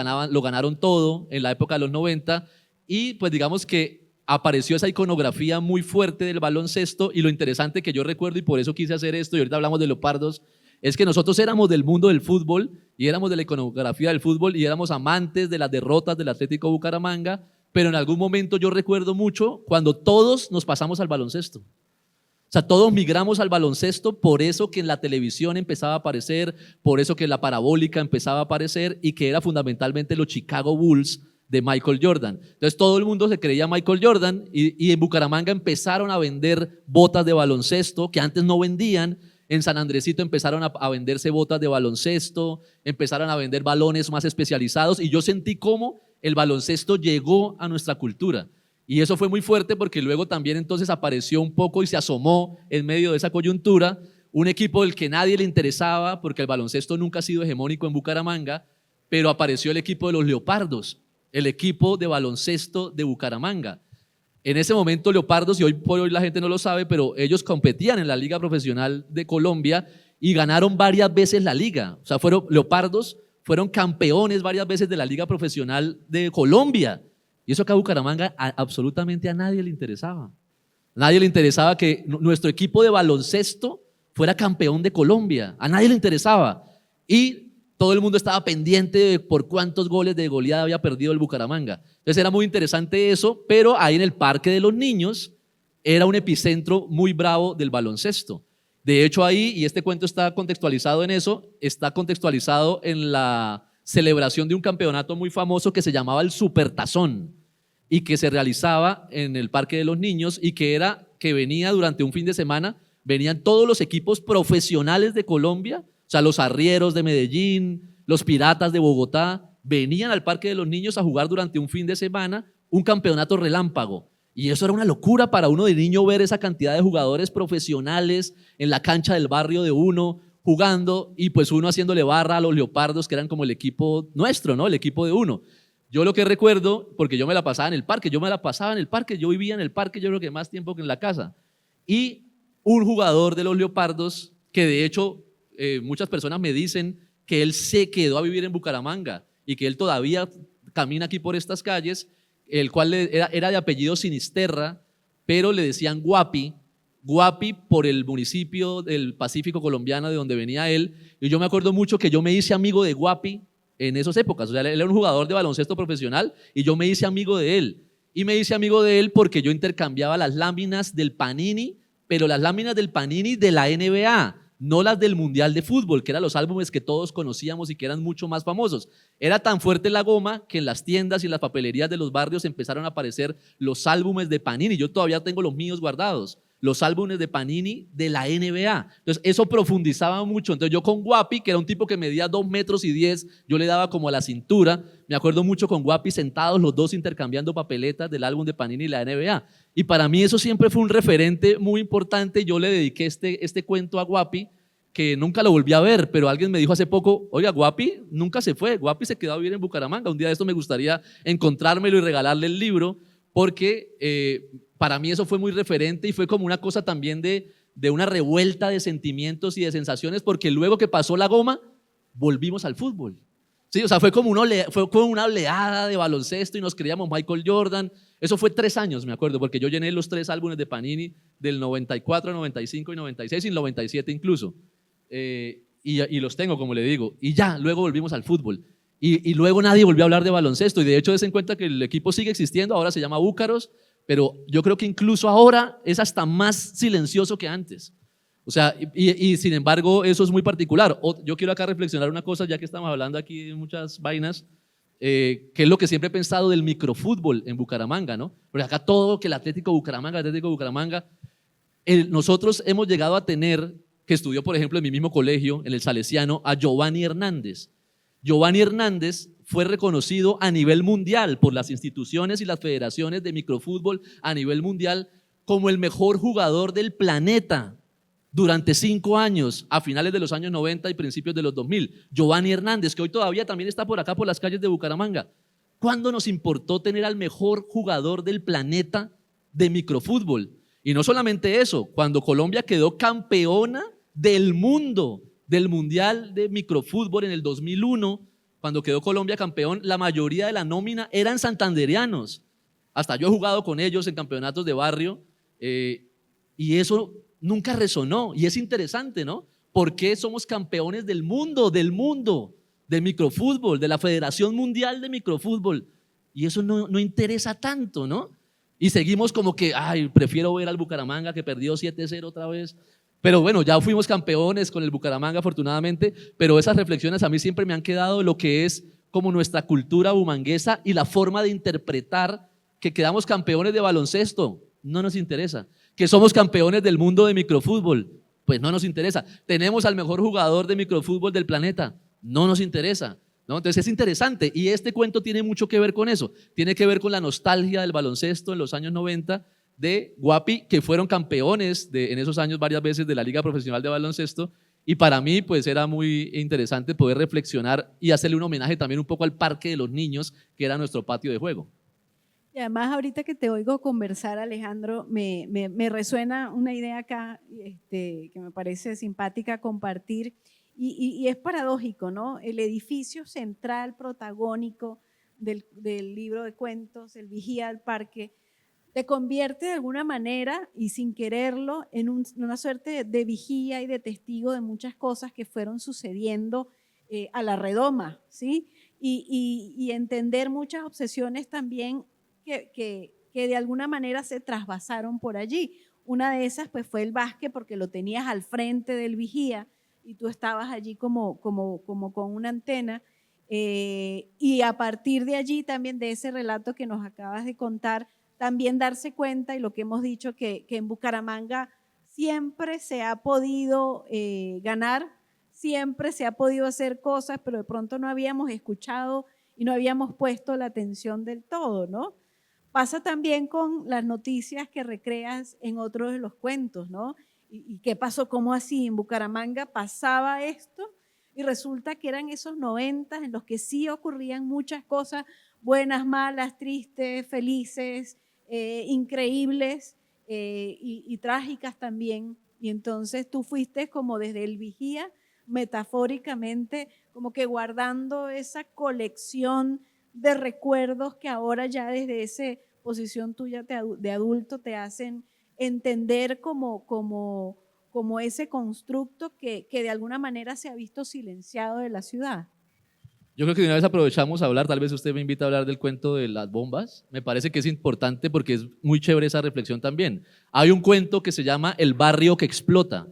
ganaron todo en la época de los 90, y pues digamos que apareció esa iconografía muy fuerte del baloncesto. Y lo interesante que yo recuerdo, y por eso quise hacer esto, y ahorita hablamos de leopardos, es que nosotros éramos del mundo del fútbol y éramos de la iconografía del fútbol y éramos amantes de las derrotas del Atlético Bucaramanga, pero en algún momento yo recuerdo mucho cuando todos nos pasamos al baloncesto. O sea, todos migramos al baloncesto, por eso que en la televisión empezaba a aparecer, por eso que la parabólica empezaba a aparecer y que era fundamentalmente los Chicago Bulls de Michael Jordan. Entonces todo el mundo se creía Michael Jordan y en Bucaramanga empezaron a vender botas de baloncesto que antes no vendían. En San Andresito empezaron a venderse botas de baloncesto, empezaron a vender balones más especializados y yo sentí cómo el baloncesto llegó a nuestra cultura. Y eso fue muy fuerte porque luego también entonces apareció un poco y se asomó en medio de esa coyuntura un equipo del que nadie le interesaba porque el baloncesto nunca ha sido hegemónico en Bucaramanga, pero apareció el equipo de los Leopardos, el equipo de baloncesto de Bucaramanga. En ese momento Leopardos, y hoy por hoy la gente no lo sabe, pero ellos competían en la Liga Profesional de Colombia y ganaron varias veces la liga. O sea, Leopardos fueron campeones varias veces de la Liga Profesional de Colombia. Y eso acá a Bucaramanga absolutamente a nadie le interesaba. A nadie le interesaba que nuestro equipo de baloncesto fuera campeón de Colombia. A nadie le interesaba. Y todo el mundo estaba pendiente de por cuántos goles de goleada había perdido el Bucaramanga. Entonces era muy interesante eso, pero ahí en el Parque de los Niños era un epicentro muy bravo del baloncesto. De hecho ahí, y este cuento está contextualizado en eso, está contextualizado en la celebración de un campeonato muy famoso que se llamaba el Supertazón y que se realizaba en el Parque de los Niños y que venía durante un fin de semana, venían todos los equipos profesionales de Colombia, o sea, los Arrieros de Medellín, los Piratas de Bogotá, venían al Parque de los Niños a jugar durante un fin de semana un campeonato relámpago. Y eso era una locura para uno de niño ver esa cantidad de jugadores profesionales en la cancha del barrio de uno, jugando y pues uno haciéndole barra a los Leopardos, que eran como el equipo nuestro, ¿no? El equipo de uno. Yo lo que recuerdo, porque yo me la pasaba en el parque, yo vivía en el parque, yo creo que más tiempo que en la casa. Y un jugador de los Leopardos, que de hecho muchas personas me dicen que él se quedó a vivir en Bucaramanga y que él todavía camina aquí por estas calles, el cual era de apellido Sinisterra, pero le decían Guapi por el municipio del Pacífico colombiano de donde venía él, y yo me acuerdo mucho que yo me hice amigo de Guapi en esas épocas. O sea, él era un jugador de baloncesto profesional y yo me hice amigo de él, y me hice amigo de él porque yo intercambiaba las láminas del Panini, pero las láminas del Panini de la NBA, no las del Mundial de Fútbol, que eran los álbumes que todos conocíamos y que eran mucho más famosos. Era tan fuerte la goma que en las tiendas y en las papelerías de los barrios empezaron a aparecer los álbumes de Panini. Yo todavía tengo los míos guardados, los álbumes de Panini de la NBA. Entonces eso profundizaba mucho. Entonces yo con Guapi, que era un tipo que medía 2,10 metros, yo le daba como a la cintura. Me acuerdo mucho con Guapi sentados los dos intercambiando papeletas del álbum de Panini y la NBA. Y para mí eso siempre fue un referente muy importante. Yo le dediqué este cuento a Guapi, que nunca lo volví a ver, pero alguien me dijo hace poco, oiga, Guapi nunca se fue, Guapi se quedó a vivir en Bucaramanga. Un día de esto me gustaría encontrármelo y regalarle el libro, porque para mí eso fue muy referente y fue como una cosa también de una revuelta de sentimientos y de sensaciones, porque luego que pasó la goma, volvimos al fútbol. Sí, o sea, fue como una oleada de baloncesto y nos creíamos Michael Jordan. Eso fue 3 años, me acuerdo, porque yo llené los 3 álbumes de Panini del 94, 95 y 96 y el 97 incluso. Y los tengo, como le digo. Y ya, luego volvimos al fútbol. Y luego nadie volvió a hablar de baloncesto. Y de hecho, des en cuenta que el equipo sigue existiendo, ahora se llama Búcaros, pero yo creo que incluso ahora es hasta más silencioso que antes. O sea, y sin embargo, eso es muy particular. Yo quiero acá reflexionar una cosa, ya que estamos hablando aquí de muchas vainas, que es lo que siempre he pensado del microfútbol en Bucaramanga, ¿no? Porque acá todo, que el Atlético Bucaramanga, nosotros hemos llegado a tener, que estudió por ejemplo en mi mismo colegio, en el Salesiano, a Giovanni Hernández. Giovanni Hernández fue reconocido a nivel mundial por las instituciones y las federaciones de microfútbol a nivel mundial como el mejor jugador del planeta durante 5 años, a finales de los años 90 y principios de los 2000. Giovanni Hernández, que hoy todavía también está por acá, por las calles de Bucaramanga. ¿Cuándo nos importó tener al mejor jugador del planeta de microfútbol? Y no solamente eso, cuando Colombia quedó campeona del mundo, del Mundial de Microfútbol en el 2001, cuando quedó Colombia campeón, la mayoría de la nómina eran santandereanos. Hasta yo he jugado con ellos en campeonatos de barrio y eso nunca resonó. Y es interesante, ¿no? ¿Por qué somos campeones del mundo, de microfútbol, de la Federación Mundial de Microfútbol? Y eso no interesa tanto, ¿no? Y seguimos como que, ay, prefiero ver al Bucaramanga que perdió 7-0 otra vez. Pero bueno, ya fuimos campeones con el Bucaramanga afortunadamente, pero esas reflexiones a mí siempre me han quedado lo que es como nuestra cultura bumanguesa y la forma de interpretar que quedamos campeones de baloncesto, no nos interesa. Que somos campeones del mundo de microfútbol, pues no nos interesa. Tenemos al mejor jugador de microfútbol del planeta, no nos interesa, ¿no? Entonces es interesante y este cuento tiene mucho que ver con eso, tiene que ver con la nostalgia del baloncesto en los años 90 de Guapi, que fueron campeones en esos años varias veces de la Liga Profesional de Baloncesto, y para mí pues era muy interesante poder reflexionar y hacerle un homenaje también un poco al Parque de los Niños, que era nuestro patio de juego. Y además ahorita que te oigo conversar, Alejandro, me resuena una idea acá que me parece simpática compartir y es paradójico, ¿no? El edificio central protagónico del libro de cuentos, el Vigía del Parque, te convierte de alguna manera y sin quererlo en una suerte de vigía y de testigo de muchas cosas que fueron sucediendo a la redoma, ¿sí? Y entender muchas obsesiones también que de alguna manera se trasvasaron por allí. Una de esas pues fue el básquet porque lo tenías al frente del vigía y tú estabas allí como con una antena y a partir de allí también de ese relato que nos acabas de contar, también darse cuenta y lo que hemos dicho que en Bucaramanga siempre se ha podido ganar, siempre se ha podido hacer cosas, pero de pronto no habíamos escuchado y no habíamos puesto la atención del todo, ¿no? Pasa también con las noticias que recreas en otros de los cuentos, ¿no? ¿Y qué pasó? ¿Cómo así? En Bucaramanga pasaba esto y resulta que eran esos 90 en los que sí ocurrían muchas cosas buenas, malas, tristes, felices, increíbles y trágicas también. Y entonces tú fuiste como desde el vigía, metafóricamente, como que guardando esa colección de recuerdos que ahora ya desde esa posición tuya de adulto te hacen entender como ese constructo que de alguna manera se ha visto silenciado de la ciudad. Yo creo que de una vez aprovechamos a hablar, tal vez usted me invita a hablar del cuento de las bombas, me parece que es importante porque es muy chévere esa reflexión también. Hay un cuento que se llama El barrio que explota.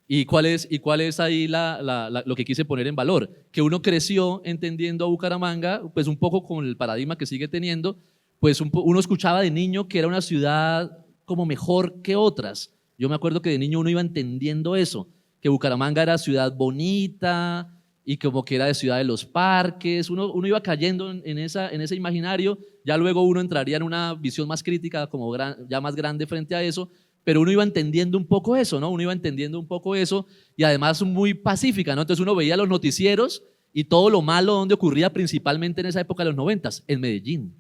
¿Y cuál es ahí lo que quise poner en valor? Que uno creció entendiendo a Bucaramanga, pues un poco con el paradigma que sigue teniendo, pues uno escuchaba de niño que era una ciudad como mejor que otras. Yo me acuerdo que de niño uno iba entendiendo eso, que Bucaramanga era ciudad bonita y como que era de ciudad de los parques, uno iba cayendo en ese imaginario, ya luego uno entraría en una visión más crítica, como ya más grande frente a eso, pero uno iba entendiendo un poco eso, ¿no? Uno iba entendiendo un poco eso y además muy pacífica, ¿no? Entonces uno veía los noticieros y todo lo malo donde ocurría principalmente en esa época de los 90s, en Medellín.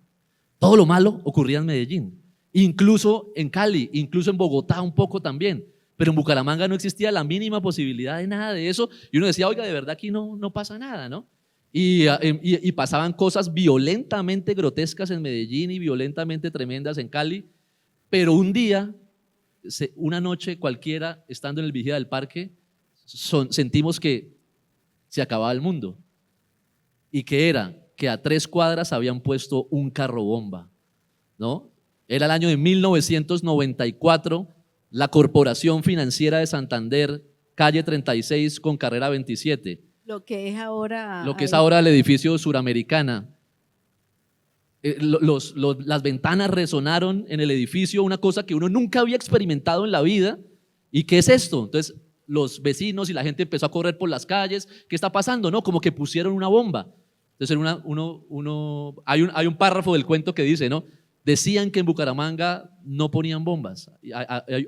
Todo lo malo ocurría en Medellín, incluso en Cali, incluso en Bogotá un poco también, pero en Bucaramanga no existía la mínima posibilidad de nada de eso y uno decía, oiga, de verdad aquí no pasa nada, ¿no? Y pasaban cosas violentamente grotescas en Medellín y violentamente tremendas en Cali, pero un día, una noche cualquiera, estando en el vigía del parque, sentimos que se acababa el mundo. ¿Y qué era? Que a 3 cuadras habían puesto un carro bomba, ¿no? Era el año de 1994, la Corporación Financiera de Santander, calle 36 con carrera 27. Lo que es ahora… Lo que es ahora el edificio Suramericana. Las ventanas resonaron en el edificio, una cosa que uno nunca había experimentado en la vida. ¿Y qué es esto? Entonces los vecinos y la gente empezó a correr por las calles. ¿Qué está pasando? No, como que pusieron una bomba. Entonces hay un párrafo del cuento que dice, ¿no? Decían que en Bucaramanga no ponían bombas.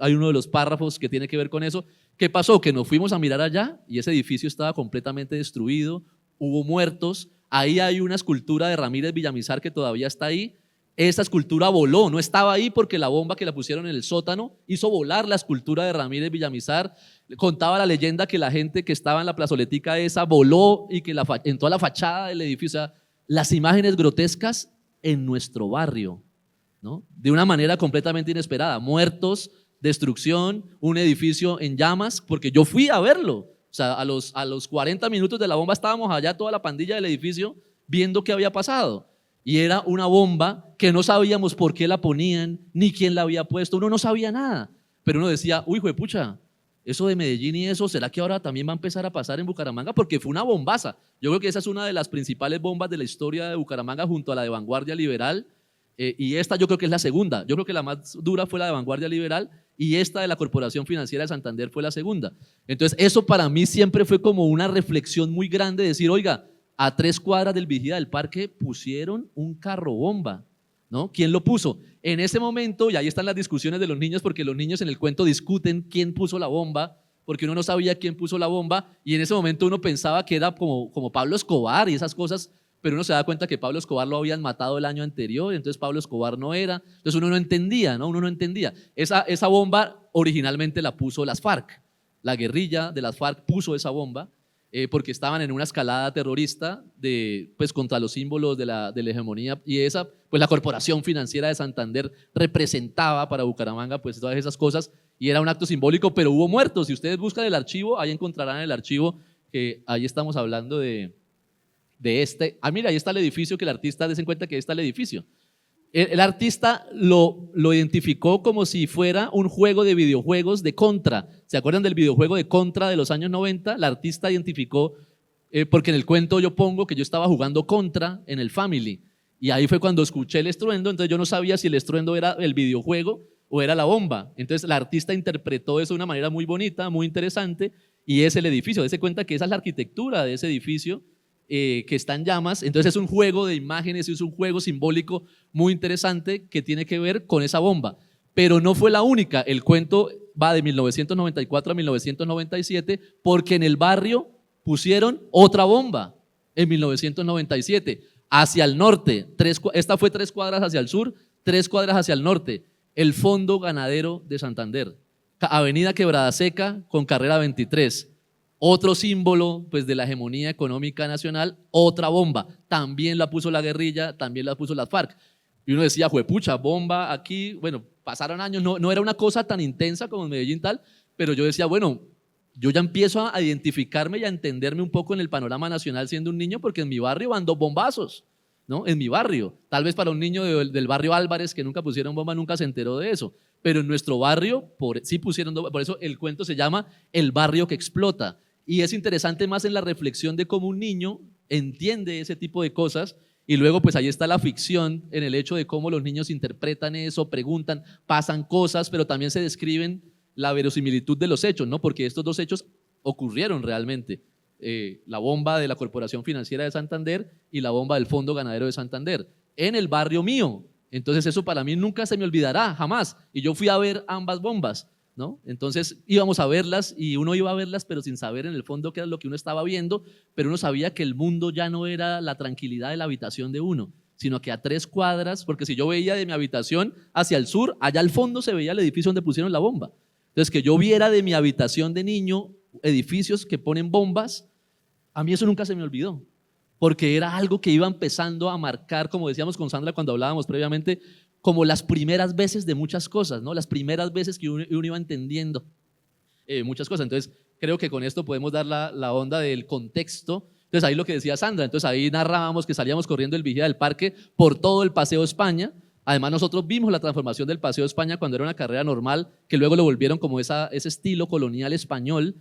Hay uno de los párrafos que tiene que ver con eso. ¿Qué pasó? Que nos fuimos a mirar allá y ese edificio estaba completamente destruido, hubo muertos. Ahí hay una escultura de Ramírez Villamizar que todavía está ahí. Esa escultura voló, no estaba ahí porque la bomba que la pusieron en el sótano hizo volar la escultura de Ramírez Villamizar. Contaba la leyenda que la gente que estaba en la plazoletica esa voló y que en toda la fachada del edificio, o sea, las imágenes grotescas en nuestro barrio, ¿no? De una manera completamente inesperada, muertos, destrucción, un edificio en llamas, porque yo fui a verlo. O sea, a los 40 minutos de la bomba estábamos allá toda la pandilla del edificio viendo qué había pasado. Y era una bomba que no sabíamos por qué la ponían, ni quién la había puesto, uno no sabía nada. Pero uno decía, uy, juepucha, eso de Medellín y eso, ¿será que ahora también va a empezar a pasar en Bucaramanga? Porque fue una bombaza. Yo creo que esa es una de las principales bombas de la historia de Bucaramanga junto a la de Vanguardia Liberal. Y esta yo creo que es la segunda. Yo creo que la más dura fue la de Vanguardia Liberal y esta de la Corporación Financiera de Santander fue la segunda. Entonces eso para mí siempre fue como una reflexión muy grande de decir, oiga, a 3 cuadras del Vigía del Parque pusieron un carro bomba, ¿no? ¿Quién lo puso? En ese momento, y ahí están las discusiones de los niños, porque los niños en el cuento discuten quién puso la bomba, porque uno no sabía quién puso la bomba, y en ese momento uno pensaba que era como Pablo Escobar y esas cosas, pero uno se da cuenta que Pablo Escobar lo habían matado el año anterior, entonces Pablo Escobar no era, entonces uno no entendía, ¿no? Uno no entendía. Esa bomba originalmente la puso las FARC, la guerrilla de las FARC puso esa bomba, porque estaban en una escalada terrorista pues, contra los símbolos de la hegemonía, y esa, pues la Corporación Financiera de Santander representaba para Bucaramanga pues todas esas cosas, y era un acto simbólico, pero hubo muertos. Si ustedes buscan el archivo, ahí encontrarán el archivo, que ahí estamos hablando de mira, ahí está el edificio que el artista, des en cuenta que ahí está el edificio. El artista lo identificó como si fuera un juego de videojuegos de Contra. ¿Se acuerdan del videojuego de Contra de los años 90? El artista identificó, porque en el cuento yo pongo que yo estaba jugando Contra en el Family, y ahí fue cuando escuché el estruendo, entonces yo no sabía si el estruendo era el videojuego o era la bomba. Entonces el artista interpretó eso de una manera muy bonita, muy interesante, y es el edificio. Dese cuenta que esa es la arquitectura de ese edificio, que está en llamas. Entonces es un juego de imágenes, es un juego simbólico muy interesante que tiene que ver con esa bomba, pero no fue la única. El cuento va de 1994 a 1997 porque en el barrio pusieron otra bomba en 1997 hacia el norte, esta fue 3 cuadras hacia el sur, 3 cuadras hacia el norte, el Fondo Ganadero de Santander, Avenida Quebrada Seca con Carrera 23. Otro símbolo pues, de la hegemonía económica nacional, otra bomba, también la puso la guerrilla, también la puso las FARC. Y uno decía, juepucha, bomba aquí, bueno, pasaron años, no era una cosa tan intensa como en Medellín tal, pero yo decía, bueno, yo ya empiezo a identificarme y a entenderme un poco en el panorama nacional siendo un niño, porque en mi barrio van 2 bombazos, ¿no? En mi barrio, tal vez para un niño del barrio Álvarez que nunca pusieron bomba, nunca se enteró de eso, pero en nuestro barrio sí pusieron bomba, por eso el cuento se llama El barrio que explota. Y es interesante más en la reflexión de cómo un niño entiende ese tipo de cosas, y luego pues ahí está la ficción en el hecho de cómo los niños interpretan eso, preguntan, pasan cosas, pero también se describen la verosimilitud de los hechos, ¿no? Porque estos 2 hechos ocurrieron realmente, la bomba de la Corporación Financiera de Santander y la bomba del Fondo Ganadero de Santander, en el barrio mío. Entonces eso para mí nunca se me olvidará, jamás, y yo fui a ver ambas bombas, ¿no? Entonces íbamos a verlas y uno iba a verlas pero sin saber en el fondo qué era lo que uno estaba viendo, pero uno sabía que el mundo ya no era la tranquilidad de la habitación de uno, sino que a 3 cuadras, porque si yo veía de mi habitación hacia el sur, allá al fondo se veía el edificio donde pusieron la bomba. Entonces que yo viera de mi habitación de niño edificios que ponen bombas, a mí eso nunca se me olvidó, porque era algo que iba empezando a marcar, como decíamos con Sandra cuando hablábamos previamente, como las primeras veces de muchas cosas, ¿no? Las primeras veces que uno iba entendiendo muchas cosas. Entonces, creo que con esto podemos dar la onda del contexto. Entonces, ahí lo que decía Sandra, entonces ahí narrábamos que salíamos corriendo el Vigía del Parque por todo el Paseo España. Además, nosotros vimos la transformación del Paseo España cuando era una carrera normal, que luego lo volvieron como ese estilo colonial español,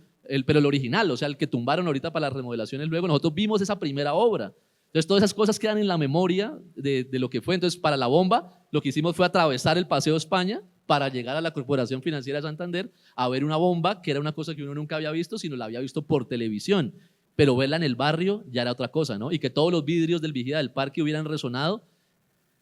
pero el original, o sea, el que tumbaron ahorita para las remodelaciones. Luego nosotros vimos esa primera obra. Entonces todas esas cosas quedan en la memoria de lo que fue. Entonces para la bomba lo que hicimos fue atravesar el Paseo España para llegar a la Corporación Financiera de Santander a ver una bomba, que era una cosa que uno nunca había visto, sino la había visto por televisión, pero verla en el barrio ya era otra cosa, ¿no? Y que todos los vidrios del Vigía del Parque hubieran resonado,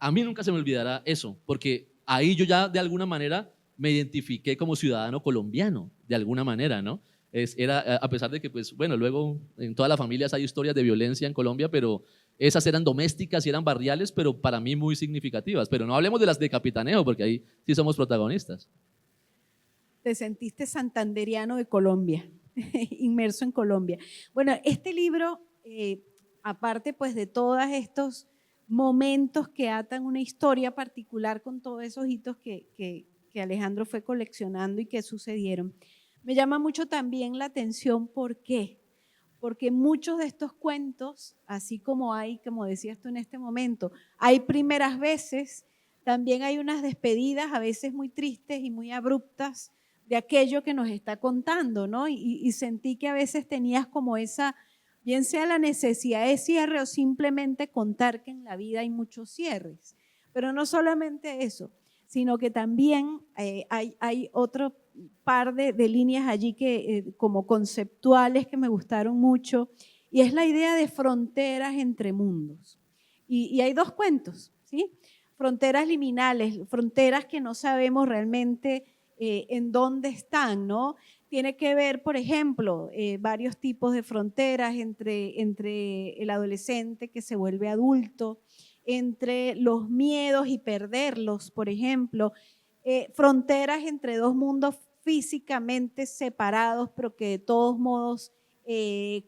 a mí nunca se me olvidará eso, porque ahí yo ya de alguna manera me identifiqué como ciudadano colombiano, de alguna manera, ¿no? Era, a pesar de que, pues, bueno, luego en todas las familias hay historias de violencia en Colombia, pero esas eran domésticas y eran barriales, pero para mí muy significativas. Pero no hablemos de las de Capitaneo, porque ahí sí somos protagonistas. Te sentiste santanderiano de Colombia, inmerso en Colombia. Bueno, este libro, aparte pues de todos estos momentos que atan una historia particular con todos esos hitos que Alejandro fue coleccionando y que sucedieron, Me llama mucho también la atención, ¿por qué? Porque muchos de estos cuentos, así como hay, como decías tú en este momento, hay primeras veces, también hay unas despedidas a veces muy tristes y muy abruptas de aquello que nos está contando, ¿no? Y sentí que a veces tenías como esa, bien sea la necesidad de cierre o simplemente contar que en la vida hay muchos cierres. Pero no solamente eso, sino que también hay otro par de líneas allí que como conceptuales que me gustaron mucho, y es la idea de fronteras entre mundos. Y hay dos cuentos, ¿sí? Fronteras liminales, fronteras que no sabemos realmente en dónde están, ¿no? Tiene que ver, por ejemplo, varios tipos de fronteras entre el adolescente que se vuelve adulto, entre los miedos y perderlos, por ejemplo, fronteras entre dos mundos físicamente separados, pero que de todos modos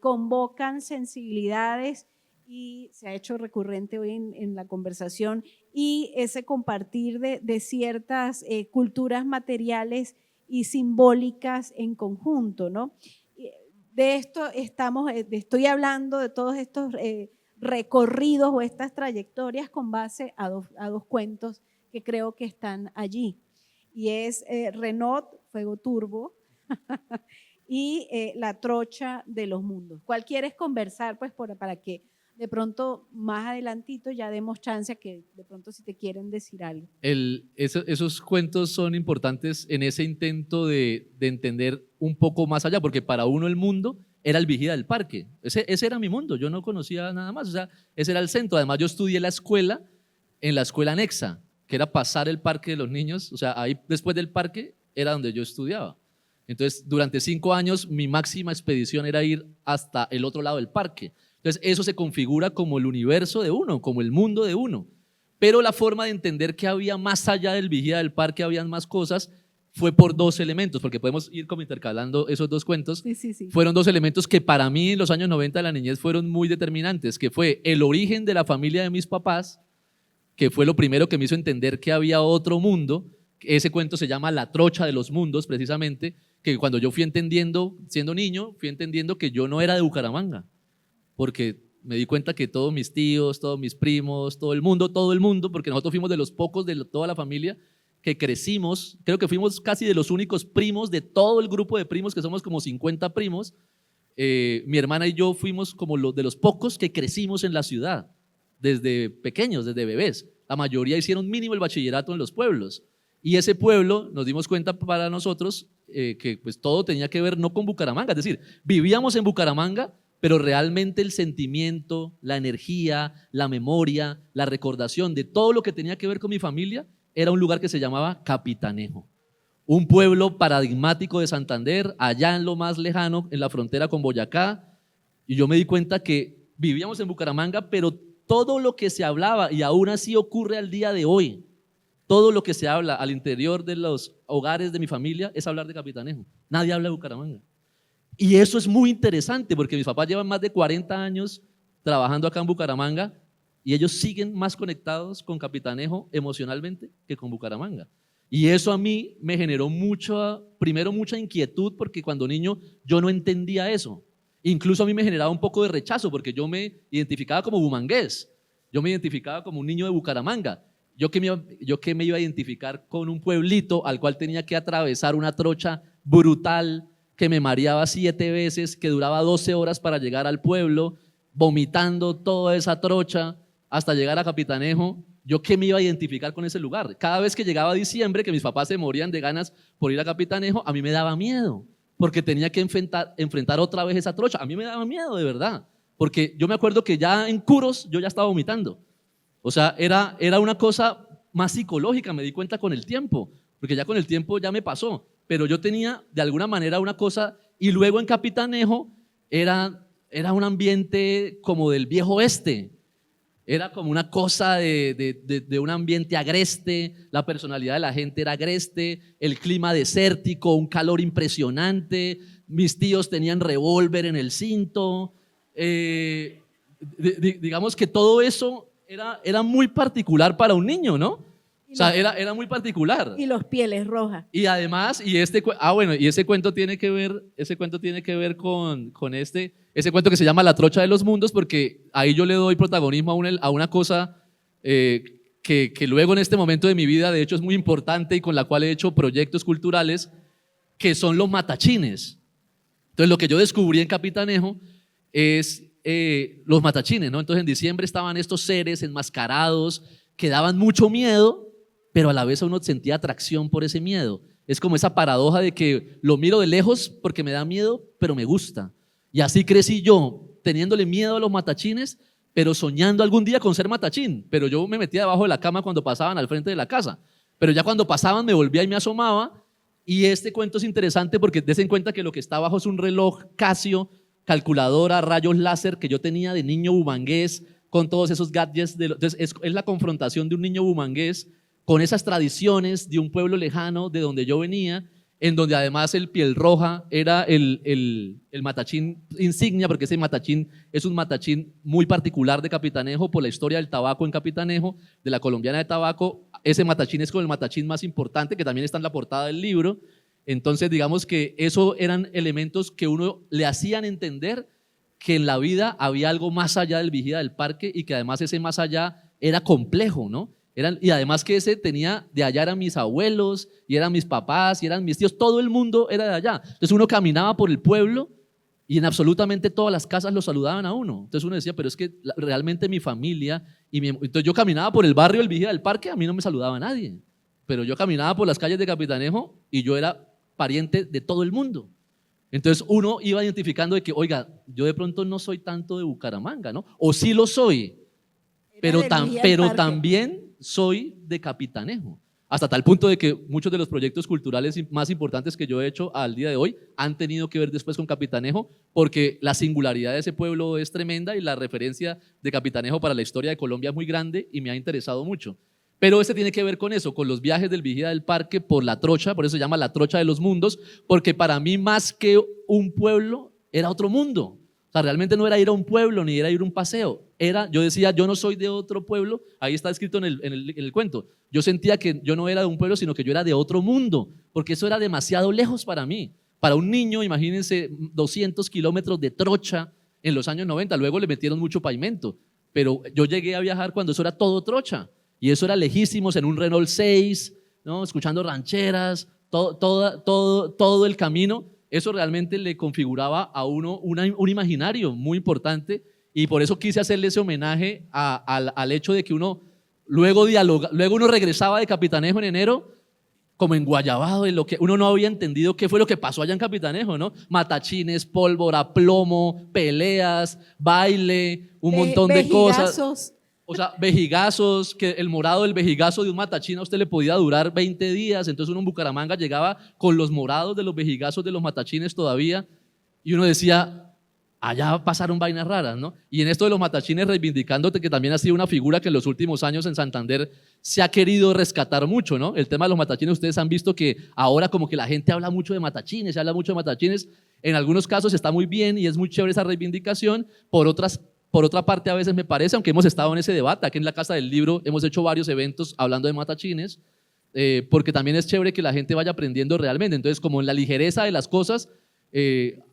convocan sensibilidades, y se ha hecho recurrente hoy en la conversación, y ese compartir de ciertas culturas materiales y simbólicas en conjunto, ¿no? De esto estoy hablando de todos estos recorridos o estas trayectorias con base a dos cuentos que creo que están allí. Y es Renaud, Fuego Turbo, y La Trocha de los Mundos. ¿Cuál quieres conversar? Pues para que de pronto más adelantito ya demos chance a que de pronto si te quieren decir algo. Esos cuentos son importantes en ese intento de entender un poco más allá, porque para uno el mundo era el vigía del parque. Ese era mi mundo, yo no conocía nada más, o sea, ese era el centro. Además yo estudié en la escuela anexa, que era pasar el parque de los niños, o sea, ahí después del parque era donde yo estudiaba. Entonces, durante 5 años mi máxima expedición era ir hasta el otro lado del parque. Entonces, eso se configura como el universo de uno, como el mundo de uno. Pero la forma de entender que había más allá del vigía del parque, habían más cosas, fue por 2 elementos, porque podemos ir como intercalando esos 2 cuentos. Sí. Fueron 2 elementos que para mí en los años 90 de la niñez fueron muy determinantes, que fue el origen de la familia de mis papás, que fue lo primero que me hizo entender que había otro mundo. Ese cuento se llama La Trocha de los Mundos, precisamente, que cuando yo fui entendiendo, siendo niño, fui entendiendo que yo no era de Bucaramanga, porque me di cuenta que todos mis tíos, todos mis primos, todo el mundo, porque nosotros fuimos de los pocos de toda la familia que crecimos, creo que fuimos casi de los únicos primos de todo el grupo de primos, que somos como 50 primos. Mi hermana y yo fuimos como de los pocos que crecimos en la ciudad, desde pequeños, desde bebés. La mayoría hicieron mínimo el bachillerato en los pueblos. Y ese pueblo, nos dimos cuenta para nosotros que pues todo tenía que ver no con Bucaramanga, es decir, vivíamos en Bucaramanga, pero realmente el sentimiento, la energía, la memoria, la recordación de todo lo que tenía que ver con mi familia era un lugar que se llamaba Capitanejo, un pueblo paradigmático de Santander, allá en lo más lejano, en la frontera con Boyacá. Y yo me di cuenta que vivíamos en Bucaramanga, pero todo lo que se hablaba, y aún así ocurre al día de hoy, todo lo que se habla al interior de los hogares de mi familia es hablar de Capitanejo. Nadie habla de Bucaramanga. Y eso es muy interesante porque mis papás llevan más de 40 años trabajando acá en Bucaramanga y ellos siguen más conectados con Capitanejo emocionalmente que con Bucaramanga. Y eso a mí me generó primero mucha inquietud, porque cuando niño yo no entendía eso. Incluso a mí me generaba un poco de rechazo porque yo me identificaba como bumangués, yo me identificaba como un niño de Bucaramanga. Yo que me iba a identificar con un pueblito al cual tenía que atravesar una trocha brutal, que me mareaba 7 veces, que duraba 12 horas para llegar al pueblo, vomitando toda esa trocha hasta llegar a Capitanejo. Yo que me iba a identificar con ese lugar. Cada vez que llegaba diciembre, que mis papás se morían de ganas por ir a Capitanejo, a mí me daba miedo, porque tenía que enfrentar otra vez esa trocha. A mí me daba miedo, de verdad, porque yo me acuerdo que ya en Curos yo ya estaba vomitando. O sea, era una cosa más psicológica, me di cuenta con el tiempo, porque ya con el tiempo ya me pasó. Pero yo tenía de alguna manera una cosa, y luego en Capitanejo era un ambiente como del viejo oeste, era como una cosa de un ambiente agreste, la personalidad de la gente era agreste, el clima desértico, un calor impresionante, mis tíos tenían revólver en el cinto, digamos que todo eso era muy particular para un niño, ¿no? O sea, era muy particular. Y los pieles rojas. Y además, bueno, y ese cuento tiene que ver con ese cuento que se llama La Trocha de los Mundos, porque ahí yo le doy protagonismo a una cosa que luego en este momento de mi vida, de hecho, es muy importante y con la cual he hecho proyectos culturales, que son los matachines. Entonces, lo que yo descubrí en Capitanejo es los matachines, ¿no? Entonces, en diciembre estaban estos seres enmascarados que daban mucho miedo, pero a la vez uno sentía atracción por ese miedo. Es como esa paradoja de que lo miro de lejos porque me da miedo, pero me gusta. Y así crecí yo, teniéndole miedo a los matachines, pero soñando algún día con ser matachín. Pero yo me metía debajo de la cama cuando pasaban al frente de la casa. Pero ya cuando pasaban me volvía y me asomaba. Y este cuento es interesante porque des en cuenta que lo que está abajo es un reloj Casio, calculadora, rayos láser que yo tenía de niño bumangués, con todos esos gadgets. Entonces es la confrontación de un niño bumangués con esas tradiciones de un pueblo lejano de donde yo venía, en donde además el piel roja era el matachín insignia, porque ese matachín es un matachín muy particular de Capitanejo por la historia del tabaco en Capitanejo, de la colombiana de tabaco. Ese matachín es como el matachín más importante, que también está en la portada del libro. Entonces, digamos que eso eran elementos que uno le hacían entender que en la vida había algo más allá del vigía del parque y que además ese más allá era complejo, ¿no? Y además que ese tenía, de allá eran mis abuelos, y eran mis papás, y eran mis tíos, todo el mundo era de allá. Entonces uno caminaba por el pueblo y en absolutamente todas las casas lo saludaban a uno. Entonces uno decía, pero es que realmente mi familia, entonces yo caminaba por el barrio del Vigía del Parque, a mí no me saludaba nadie, pero yo caminaba por las calles de Capitanejo y yo era pariente de todo el mundo. Entonces uno iba identificando de que, oiga, yo de pronto no soy tanto de Bucaramanga, ¿no? O sí lo soy, pero también soy de Capitanejo, hasta tal punto de que muchos de los proyectos culturales más importantes que yo he hecho al día de hoy han tenido que ver después con Capitanejo, porque la singularidad de ese pueblo es tremenda y la referencia de Capitanejo para la historia de Colombia es muy grande y me ha interesado mucho. Pero este tiene que ver con eso, con los viajes del Vigía del Parque por la trocha, por eso se llama La Trocha de los Mundos, porque para mí más que un pueblo era otro mundo. O sea, realmente no era ir a un pueblo ni era ir a un paseo. Yo decía, yo no soy de otro pueblo, ahí está escrito en el cuento. Yo sentía que yo no era de un pueblo, sino que yo era de otro mundo, porque eso era demasiado lejos para mí. Para un niño, imagínense 200 kilómetros de trocha en los años 90, luego le metieron mucho pavimento, pero yo llegué a viajar cuando eso era todo trocha, y eso era lejísimos en un Renault 6, ¿no? Escuchando rancheras, todo el camino. Eso realmente le configuraba a uno un imaginario muy importante y por eso quise hacerle ese homenaje al hecho de que uno luego uno regresaba de Capitanejo en enero como enguayabado de lo que uno no había entendido qué fue lo que pasó allá en Capitanejo, ¿no? Matachines, pólvora, plomo, peleas, baile, un montón de cosas. O sea, vejigazos, que el morado del vejigazo de un matachín a usted le podía durar 20 días, entonces uno en Bucaramanga llegaba con los morados de los vejigazos de los matachines todavía y uno decía, allá pasaron vainas raras, ¿no? Y en esto de los matachines reivindicándote que también ha sido una figura que en los últimos años en Santander se ha querido rescatar mucho, ¿no? El tema de los matachines, ustedes han visto que ahora como que la gente habla mucho de matachines, se habla mucho de matachines, en algunos casos está muy bien y es muy chévere esa reivindicación, por otra parte, a veces me parece, aunque hemos estado en ese debate, aquí en la Casa del Libro hemos hecho varios eventos hablando de matachines, porque también es chévere que la gente vaya aprendiendo realmente. Entonces, como en la ligereza de las cosas,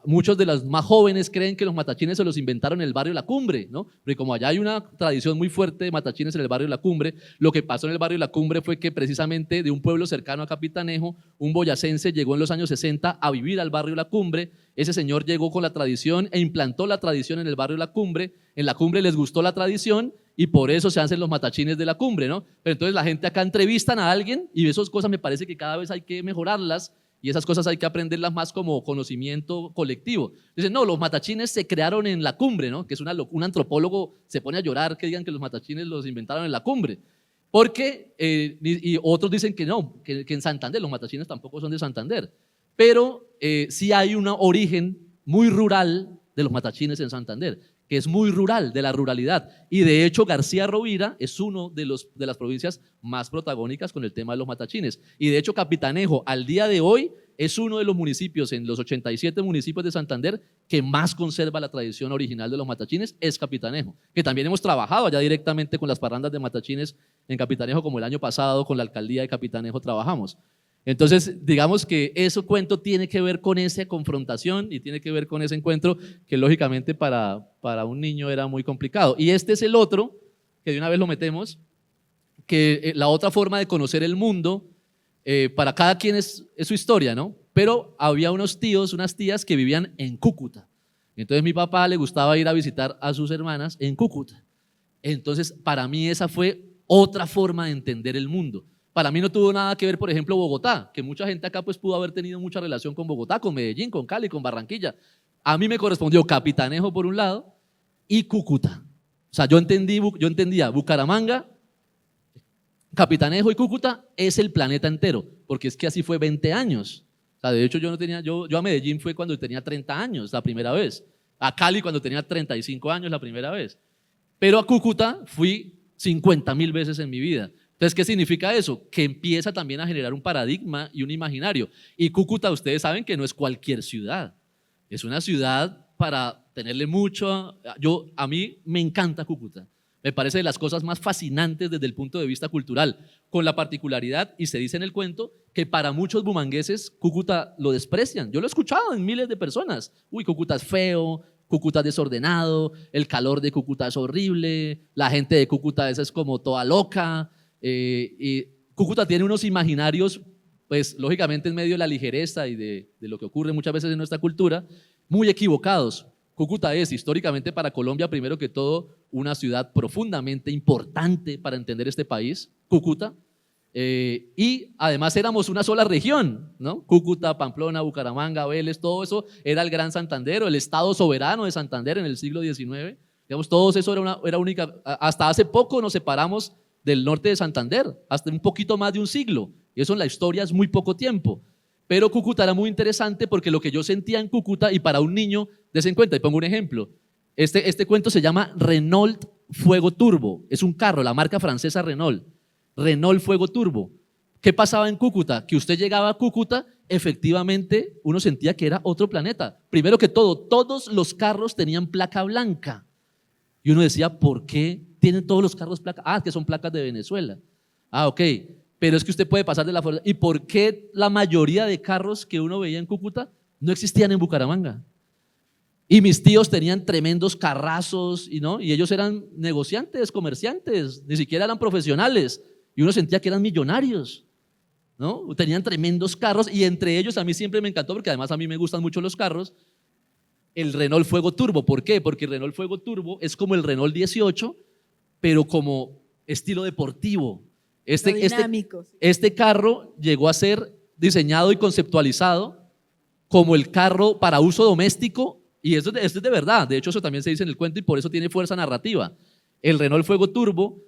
muchos de los más jóvenes creen que los matachines se los inventaron en el barrio La Cumbre, ¿no? Porque como allá hay una tradición muy fuerte de matachines en el barrio La Cumbre, lo que pasó en el barrio La Cumbre fue que precisamente de un pueblo cercano a Capitanejo, un boyacense llegó en los años 60 a vivir al barrio La Cumbre. Ese señor llegó con la tradición e implantó la tradición en el barrio La Cumbre. En La Cumbre les gustó la tradición y por eso se hacen los matachines de La Cumbre, ¿no? Pero entonces la gente acá entrevistan a alguien y esas cosas me parece que cada vez hay que mejorarlas y esas cosas hay que aprenderlas más como conocimiento colectivo. Dicen, no, los matachines se crearon en La Cumbre, ¿no? Que es un antropólogo se pone a llorar que digan que los matachines los inventaron en La Cumbre. Porque, y otros dicen que no, que en Santander, los matachines tampoco son de Santander. Pero sí hay un origen muy rural de los matachines en Santander, que es muy rural, de la ruralidad. Y de hecho García Rovira es uno de las provincias más protagónicas con el tema de los matachines. Y de hecho Capitanejo al día de hoy es uno de los municipios, en los 87 municipios de Santander, que más conserva la tradición original de los matachines, es Capitanejo, que también hemos trabajado allá directamente con las parrandas de matachines en Capitanejo como el año pasado con la alcaldía de Capitanejo trabajamos. Entonces, digamos que ese cuento tiene que ver con esa confrontación y tiene que ver con ese encuentro que lógicamente para un niño era muy complicado. Y este es el otro, que de una vez lo metemos, que la otra forma de conocer el mundo, para cada quien es su historia, ¿no? Pero había unos tíos, unas tías que vivían en Cúcuta. Entonces mi papá le gustaba ir a visitar a sus hermanas en Cúcuta. Entonces para mí esa fue otra forma de entender el mundo. Para mí no tuvo nada que ver, por ejemplo, Bogotá, que mucha gente acá pues pudo haber tenido mucha relación con Bogotá, con Medellín, con Cali, con Barranquilla. A mí me correspondió Capitanejo por un lado y Cúcuta. O sea, yo entendía Bucaramanga, Capitanejo y Cúcuta es el planeta entero, porque es que así fue 20 años. O sea, de hecho yo a Medellín fue cuando tenía 30 años la primera vez, a Cali cuando tenía 35 años la primera vez, pero a Cúcuta fui 50.000 veces en mi vida. Entonces, ¿qué significa eso? Que empieza también a generar un paradigma y un imaginario. Y Cúcuta, ustedes saben que no es cualquier ciudad, es una ciudad para tenerle mucho. A mí me encanta Cúcuta. Me parece de las cosas más fascinantes desde el punto de vista cultural, con la particularidad, y se dice en el cuento, que para muchos bumangueses Cúcuta lo desprecian. Yo lo he escuchado en miles de personas. Uy, Cúcuta es feo, Cúcuta es desordenado, el calor de Cúcuta es horrible, la gente de Cúcuta es como toda loca. Y Cúcuta tiene unos imaginarios, pues lógicamente en medio de la ligereza y de lo que ocurre muchas veces en nuestra cultura, muy equivocados. Cúcuta es históricamente para Colombia, primero que todo, una ciudad profundamente importante para entender este país, Cúcuta, y además éramos una sola región, ¿no? Cúcuta, Pamplona, Bucaramanga, Vélez, todo eso era el Gran Santander, o el Estado soberano de Santander en el siglo XIX. Digamos, todo eso era única. Hasta hace poco nos separamos del norte de Santander, hasta un poquito más de un siglo, y eso en la historia es muy poco tiempo. Pero Cúcuta era muy interesante porque lo que yo sentía en Cúcuta, y para un niño, des en cuenta, y pongo un ejemplo, este cuento se llama Renault Fuego Turbo, es un carro, la marca francesa Renault Fuego Turbo. ¿Qué pasaba en Cúcuta? Que usted llegaba a Cúcuta, efectivamente uno sentía que era otro planeta. Primero que todo, todos los carros tenían placa blanca, y uno decía, ¿por qué tienen todos los carros placa? Ah, que son placas de Venezuela. Ah, ok. Pero es que usted puede pasar de la fuerza. ¿Y por qué la mayoría de carros que uno veía en Cúcuta no existían en Bucaramanga? Y mis tíos tenían tremendos carrazos, y ellos eran negociantes, comerciantes, ni siquiera eran profesionales, y uno sentía que eran millonarios, ¿no? Tenían tremendos carros, y entre ellos a mí siempre me encantó, porque además a mí me gustan mucho los carros, el Renault Fuego Turbo. ¿Por qué? Porque el Renault Fuego Turbo es como el Renault 18, pero como estilo deportivo. Este carro llegó a ser diseñado y conceptualizado como el carro para uso doméstico, y esto es de verdad, de hecho eso también se dice en el cuento y por eso tiene fuerza narrativa. El Renault Fuego Turbo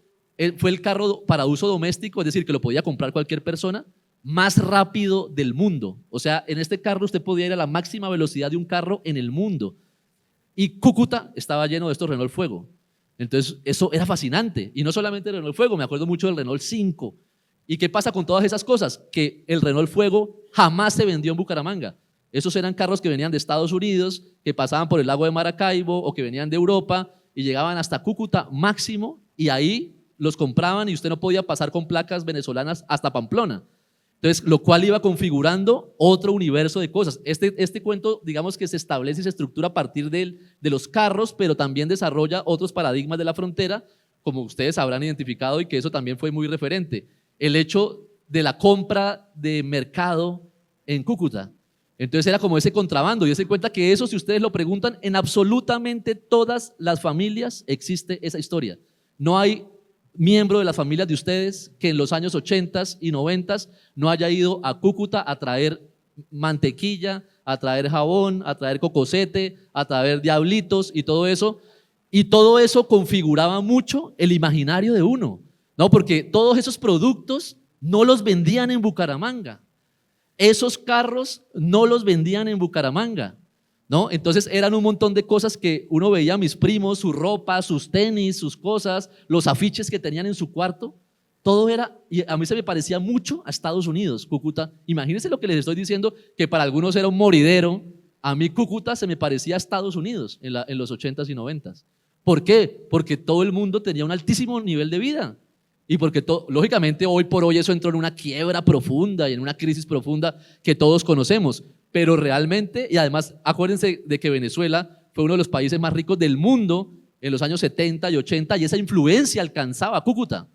fue el carro para uso doméstico, es decir, que lo podía comprar cualquier persona, más rápido del mundo. O sea, en este carro usted podía ir a la máxima velocidad de un carro en el mundo, y Cúcuta estaba lleno de estos Renault Fuego. Entonces eso era fascinante, y no solamente el Renault Fuego, me acuerdo mucho del Renault 5. ¿Y qué pasa con todas esas cosas? Que el Renault Fuego jamás se vendió en Bucaramanga. Esos eran carros que venían de Estados Unidos, que pasaban por el lago de Maracaibo o que venían de Europa y llegaban hasta Cúcuta máximo, y ahí los compraban y usted no podía pasar con placas venezolanas hasta Pamplona. Entonces, lo cual iba configurando otro universo de cosas. Este cuento, digamos que se establece y se estructura a partir de los carros, pero también desarrolla otros paradigmas de la frontera, como ustedes habrán identificado, y que eso también fue muy referente. El hecho de la compra de mercado en Cúcuta. Entonces era como ese contrabando, y se cuenta que eso, si ustedes lo preguntan, en absolutamente todas las familias existe esa historia. No hay miembro de las familias de ustedes que en los años 80 y 90 no haya ido a Cúcuta a traer mantequilla, a traer jabón, a traer cocosete, a traer diablitos y todo eso configuraba mucho el imaginario de uno, ¿no? Porque todos esos productos no los vendían en Bucaramanga, esos carros no los vendían en Bucaramanga, ¿no? Entonces eran un montón de cosas que uno veía a mis primos, su ropa, sus tenis, sus cosas, los afiches que tenían en su cuarto, todo era, y a mí se me parecía mucho a Estados Unidos, Cúcuta. Imagínense lo que les estoy diciendo, que para algunos era un moridero, a mí Cúcuta se me parecía a Estados Unidos en los 80s y 90s. ¿Por qué? Porque todo el mundo tenía un altísimo nivel de vida. Y porque lógicamente hoy por hoy eso entró en una quiebra profunda y en una crisis profunda que todos conocemos, pero realmente, y además acuérdense de que Venezuela fue uno de los países más ricos del mundo en los años 70 y 80 y esa influencia alcanzaba a Cúcuta,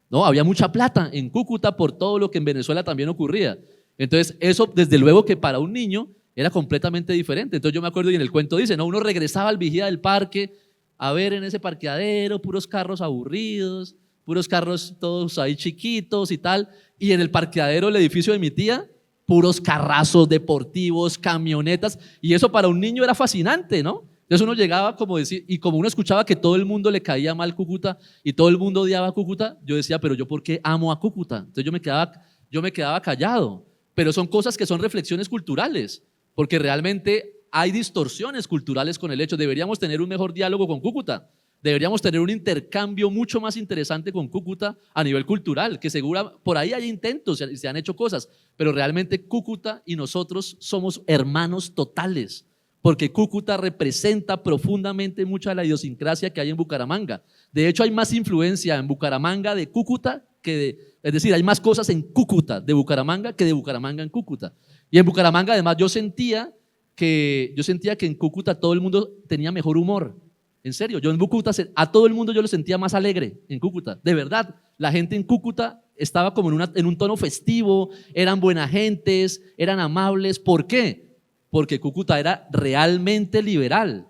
¿no? Había mucha plata en Cúcuta por todo lo que en Venezuela también ocurría. Entonces eso desde luego que para un niño era completamente diferente. Entonces yo me acuerdo y en el cuento dice, ¿no? Uno regresaba al vigía del parque a ver en ese parqueadero puros carros aburridos, puros carros todos ahí chiquitos y tal, y en el parqueadero del edificio de mi tía, puros carrazos deportivos, camionetas, y eso para un niño era fascinante, ¿no? Entonces uno llegaba como decir, y como uno escuchaba que todo el mundo le caía mal Cúcuta y todo el mundo odiaba a Cúcuta, yo decía, pero yo ¿por qué amo a Cúcuta? Entonces yo me quedaba callado, pero son cosas que son reflexiones culturales, porque realmente hay distorsiones culturales con el hecho, deberíamos tener un mejor diálogo con Cúcuta, deberíamos tener un intercambio mucho más interesante con Cúcuta a nivel cultural, que seguro por ahí hay intentos y se han hecho cosas, pero realmente Cúcuta y nosotros somos hermanos totales, porque Cúcuta representa profundamente mucha de la idiosincrasia que hay en Bucaramanga. De hecho, hay más influencia en Bucaramanga de Cúcuta es decir, hay más cosas en Cúcuta de Bucaramanga que de Bucaramanga en Cúcuta. Y en Bucaramanga además yo sentía que en Cúcuta todo el mundo tenía mejor humor. En serio, yo en Cúcuta a todo el mundo yo lo sentía más alegre en Cúcuta, de verdad. La gente en Cúcuta estaba como en un tono festivo, eran buenas gentes, eran amables. ¿Por qué? Porque Cúcuta era realmente liberal,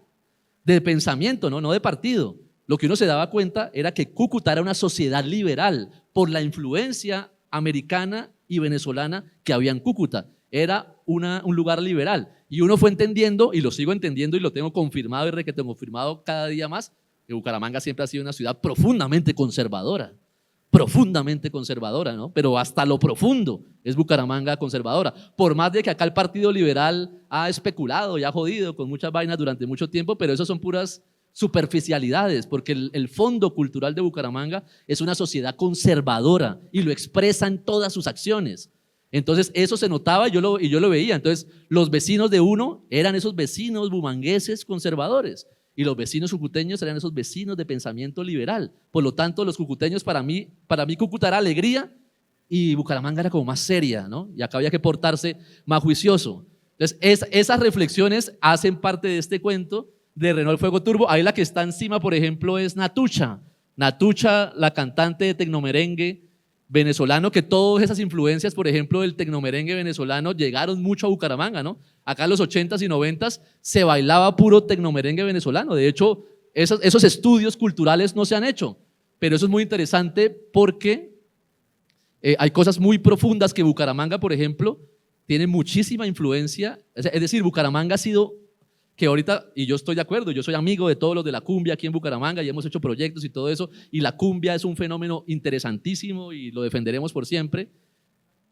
de pensamiento, no de partido. Lo que uno se daba cuenta era que Cúcuta era una sociedad liberal por la influencia americana y venezolana que había en Cúcuta. Era un lugar liberal y uno fue entendiendo y lo sigo entendiendo y lo tengo confirmado y requete confirmado cada día más que Bucaramanga siempre ha sido una ciudad profundamente conservadora, ¿no? Pero hasta lo profundo es Bucaramanga conservadora, por más de que acá el Partido Liberal ha especulado y ha jodido con muchas vainas durante mucho tiempo, pero eso son puras superficialidades, porque el fondo cultural de Bucaramanga es una sociedad conservadora y lo expresa en todas sus acciones. Entonces eso se notaba y yo lo veía. Entonces los vecinos de uno eran esos vecinos bumangueses conservadores y los vecinos cucuteños eran esos vecinos de pensamiento liberal. Por lo tanto los cucuteños para mí Cúcuta era alegría y Bucaramanga era como más seria, ¿no? Y acá había que portarse más juicioso. Entonces esas reflexiones hacen parte de este cuento de Renault Fuego Turbo. Ahí la que está encima, por ejemplo, es Natucha, la cantante de tecnomerengue venezolano, que todas esas influencias, por ejemplo, del tecnomerengue venezolano llegaron mucho a Bucaramanga, ¿no? Acá en los 80s y 90s se bailaba puro tecnomerengue venezolano. De hecho, esos estudios culturales no se han hecho, pero eso es muy interesante porque hay cosas muy profundas que Bucaramanga, por ejemplo, tiene muchísima influencia. Es decir, Bucaramanga ha sido, que ahorita, y yo estoy de acuerdo, yo soy amigo de todos los de la cumbia aquí en Bucaramanga y hemos hecho proyectos y todo eso, y la cumbia es un fenómeno interesantísimo y lo defenderemos por siempre,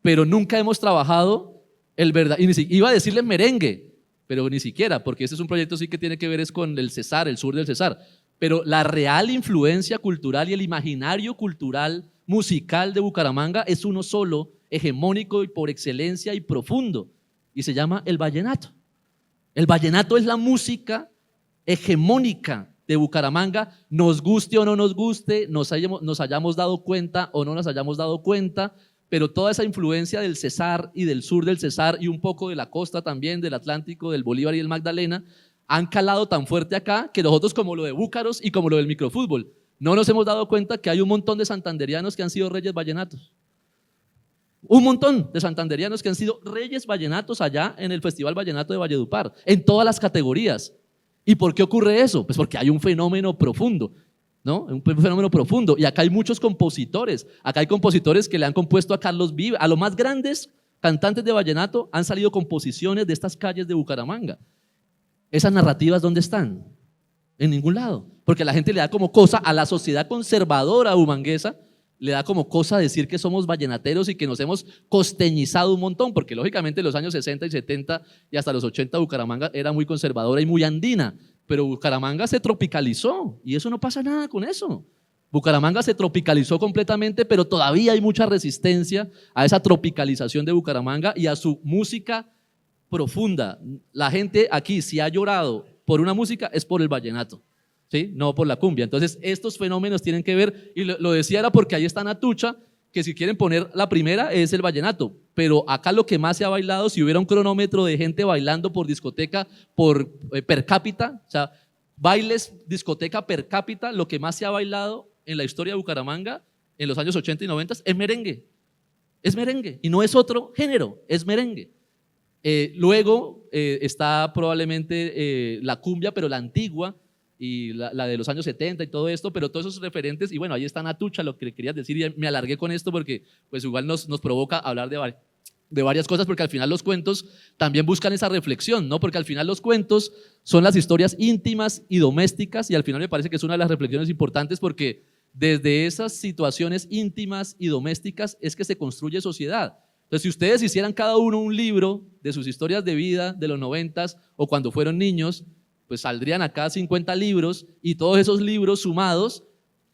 pero nunca hemos trabajado el verdad, iba a decirle merengue, pero ni siquiera, porque este es un proyecto sí que tiene que ver es con el Cesar, el sur del Cesar, pero la real influencia cultural y el imaginario cultural musical de Bucaramanga es uno solo, hegemónico y por excelencia y profundo, y se llama el vallenato. El vallenato es la música hegemónica de Bucaramanga, nos guste o no nos guste, nos hayamos dado cuenta o no nos hayamos dado cuenta, pero toda esa influencia del Cesar y del sur del Cesar y un poco de la costa también, del Atlántico, del Bolívar y del Magdalena, han calado tan fuerte acá que nosotros, como lo de Búcaros y como lo del microfútbol, no nos hemos dado cuenta que hay un montón de santanderianos que han sido reyes vallenatos. Un montón de santanderianos que han sido reyes vallenatos allá en el Festival Vallenato de Valledupar, en todas las categorías. ¿Y por qué ocurre eso? Pues porque hay un fenómeno profundo, ¿no? Un fenómeno profundo. Y acá hay muchos compositores. Acá hay compositores que le han compuesto a Carlos Vives, a los más grandes cantantes de vallenato han salido composiciones de estas calles de Bucaramanga. ¿Esas narrativas dónde están? En ningún lado. Porque la gente le da como cosa a la sociedad conservadora bumanguesa, le da como cosa decir que somos vallenateros y que nos hemos costeñizado un montón, porque lógicamente en los años 60 y 70 y hasta los 80 Bucaramanga era muy conservadora y muy andina, pero Bucaramanga se tropicalizó y eso no pasa nada con eso. Bucaramanga se tropicalizó completamente, pero todavía hay mucha resistencia a esa tropicalización de Bucaramanga y a su música profunda. La gente aquí, si ha llorado por una música, es por el vallenato. ¿sí? No por la cumbia. Entonces, estos fenómenos tienen que ver, y lo decía era porque ahí está Natucha, que si quieren poner la primera es el vallenato, pero acá lo que más se ha bailado, si hubiera un cronómetro de gente bailando por discoteca por per cápita, o sea, bailes, discoteca per cápita, lo que más se ha bailado en la historia de Bucaramanga en los años 80 y 90 es merengue, y no es otro género, es merengue. Luego está probablemente la cumbia, pero la antigua, y la de los años 70 y todo esto, pero todos esos referentes, y bueno, ahí está Natucha, lo que le querías decir, y me alargué con esto porque pues igual nos provoca hablar de varias cosas, porque al final los cuentos también buscan esa reflexión, ¿no? Porque al final los cuentos son las historias íntimas y domésticas, y al final me parece que es una de las reflexiones importantes, porque desde esas situaciones íntimas y domésticas es que se construye sociedad. Entonces, si ustedes hicieran cada uno un libro de sus historias de vida de los 90s o cuando fueron niños, pues saldrían acá 50 libros, y todos esos libros sumados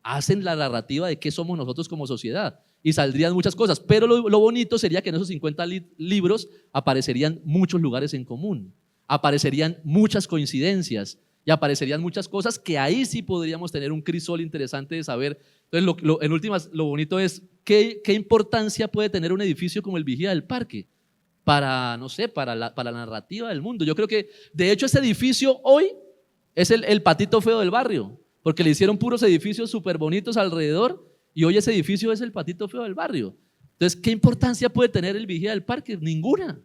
hacen la narrativa de qué somos nosotros como sociedad, y saldrían muchas cosas, pero lo bonito sería que en esos 50 libros aparecerían muchos lugares en común, aparecerían muchas coincidencias y aparecerían muchas cosas que ahí sí podríamos tener un crisol interesante de saber. Entonces, en últimas, lo bonito es qué importancia puede tener un edificio como el Vigía del Parque para, no sé, para la narrativa del mundo. Yo creo que, de hecho, ese edificio hoy es el patito feo del barrio, porque le hicieron puros edificios súper bonitos alrededor, y hoy ese edificio es el patito feo del barrio. Entonces, ¿qué importancia puede tener el Vigía del Parque? Ninguna,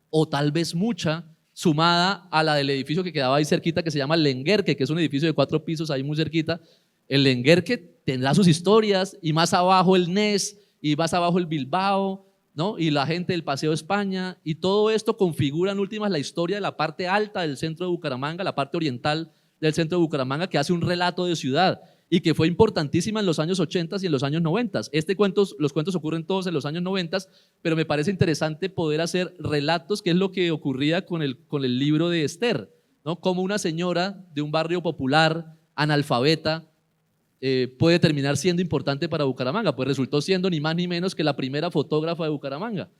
o tal vez mucha, sumada a la del edificio que quedaba ahí cerquita, que se llama el Lenguerque, que es un edificio de 4 pisos ahí muy cerquita. El Lenguerque tendrá sus historias, y más abajo el NES, y más abajo el Bilbao, ¿no? Y la gente del Paseo España, y todo esto configura en últimas la historia de la parte alta del centro de Bucaramanga, la parte oriental del centro de Bucaramanga, que hace un relato de ciudad y que fue importantísima en los años 80 y en los años 90. Los cuentos ocurren todos en los años 90, pero me parece interesante poder hacer relatos, que es lo que ocurría con el libro de Esther, ¿no? Como una señora de un barrio popular, analfabeta, puede terminar siendo importante para Bucaramanga. Pues resultó siendo ni más ni menos que la primera fotógrafa de Bucaramanga.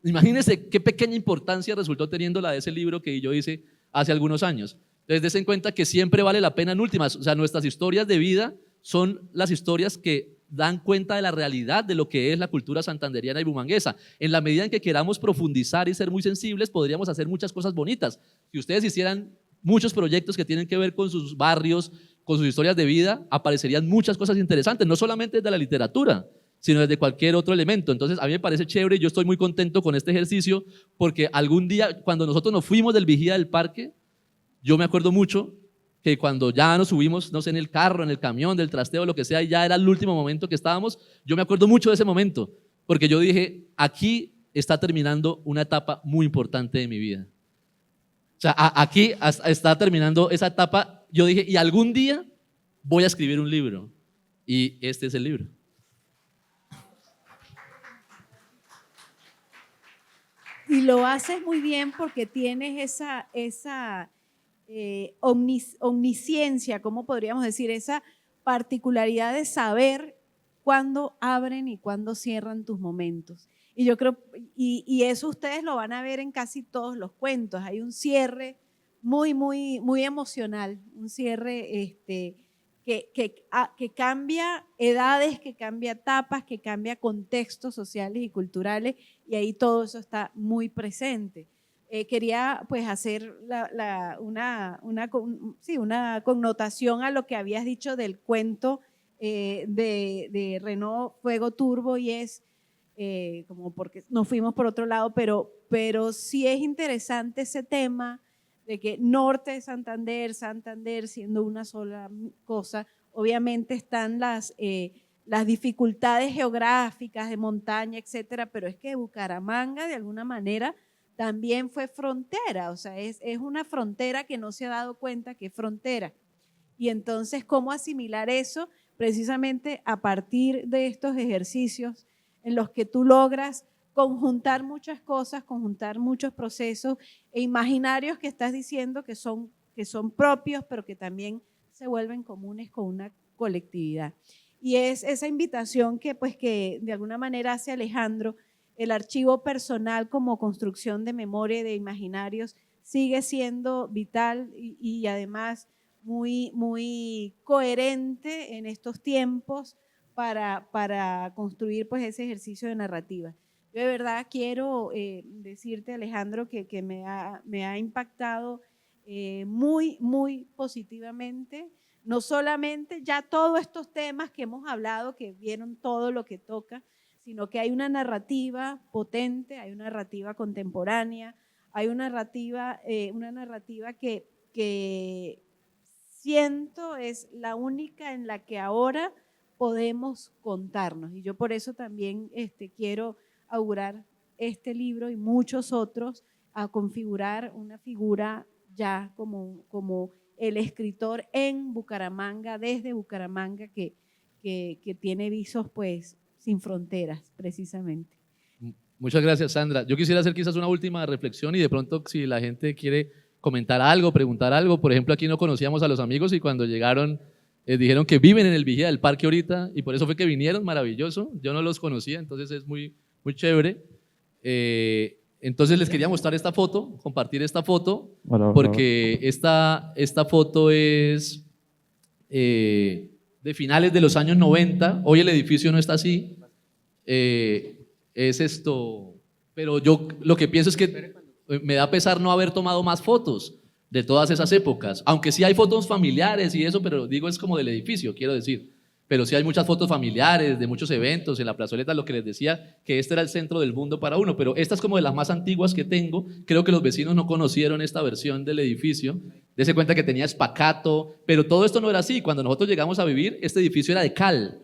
Imagínense qué pequeña importancia resultó teniendo la de ese libro que yo hice hace algunos años. Entonces, des en cuenta que siempre vale la pena en últimas, o sea, nuestras historias de vida son las historias que dan cuenta de la realidad de lo que es la cultura santanderiana y bumanguesa. En la medida en que queramos profundizar y ser muy sensibles, podríamos hacer muchas cosas bonitas. Si ustedes hicieran muchos proyectos que tienen que ver con sus barrios, con sus historias de vida, aparecerían muchas cosas interesantes, no solamente desde la literatura, sino desde cualquier otro elemento. Entonces, a mí me parece chévere, y yo estoy muy contento con este ejercicio, porque algún día, cuando nosotros nos fuimos del Vigía del Parque, yo me acuerdo mucho que cuando ya nos subimos, no sé, en el carro, en el camión, del trasteo, lo que sea, y ya era el último momento que estábamos, yo me acuerdo mucho de ese momento, porque yo dije, aquí está terminando una etapa muy importante de mi vida. O sea, aquí está terminando esa etapa. Yo dije, y algún día voy a escribir un libro, y este es el libro. Y lo haces muy bien porque tienes esa omnisciencia, ¿cómo podríamos decir? Esa particularidad de saber cuándo abren y cuándo cierran tus momentos. Y yo creo, y eso ustedes lo van a ver en casi todos los cuentos. Hay un cierre muy, muy, muy emocional, un cierre que cambia edades, que cambia etapas, que cambia contextos sociales y culturales, y ahí todo eso está muy presente. Quería pues hacer una connotación a lo que habías dicho del cuento de Renault Fuego Turbo, y es como porque nos fuimos por otro lado, pero sí es interesante ese tema de que norte de Santander siendo una sola cosa. Obviamente están las dificultades geográficas de montaña, etcétera, pero es que Bucaramanga de alguna manera también fue frontera, o sea, es una frontera que no se ha dado cuenta que es frontera. Y entonces, ¿cómo asimilar eso? Precisamente a partir de estos ejercicios en los que tú logras conjuntar muchas cosas, conjuntar muchos procesos e imaginarios que estás diciendo que son propios, pero que también se vuelven comunes con una colectividad. Y es esa invitación que de alguna manera hace Alejandro. El archivo personal como construcción de memoria y de imaginarios sigue siendo vital, y además muy coherente en estos tiempos para construir pues ese ejercicio de narrativa. Yo de verdad quiero decirte, Alejandro, que me ha impactado muy positivamente, no solamente ya todos estos temas que hemos hablado, que vieron todo lo que toca, sino que hay una narrativa potente, hay una narrativa contemporánea, hay una narrativa que siento es la única en la que ahora podemos contarnos. Y yo por eso también quiero augurar este libro y muchos otros a configurar una figura ya como el escritor en Bucaramanga, desde Bucaramanga, que tiene visos pues sin fronteras, precisamente. Muchas gracias, Sandra. Yo quisiera hacer quizás una última reflexión y de pronto si la gente quiere comentar algo, preguntar algo. Por ejemplo, aquí no conocíamos a los amigos y cuando llegaron dijeron que viven en el Vigía del Parque ahorita y por eso fue que vinieron, maravilloso. Yo no los conocía, entonces es muy chévere. Entonces les quería mostrar esta foto, compartir esta foto, porque esta foto es de finales de los años 90. Hoy el edificio no está así. Es esto, pero yo lo que pienso es que me da pesar no haber tomado más fotos de todas esas épocas, aunque sí hay fotos familiares y eso, pero digo es como del edificio, quiero decir, pero sí hay muchas fotos familiares de muchos eventos en la plazoleta, lo que les decía, que este era el centro del mundo para uno, pero esta es como de las más antiguas que tengo. Creo que los vecinos no conocieron esta versión del edificio. Dese cuenta que tenía espacato, pero todo esto no era así. Cuando nosotros llegamos a vivir, este edificio era de cal,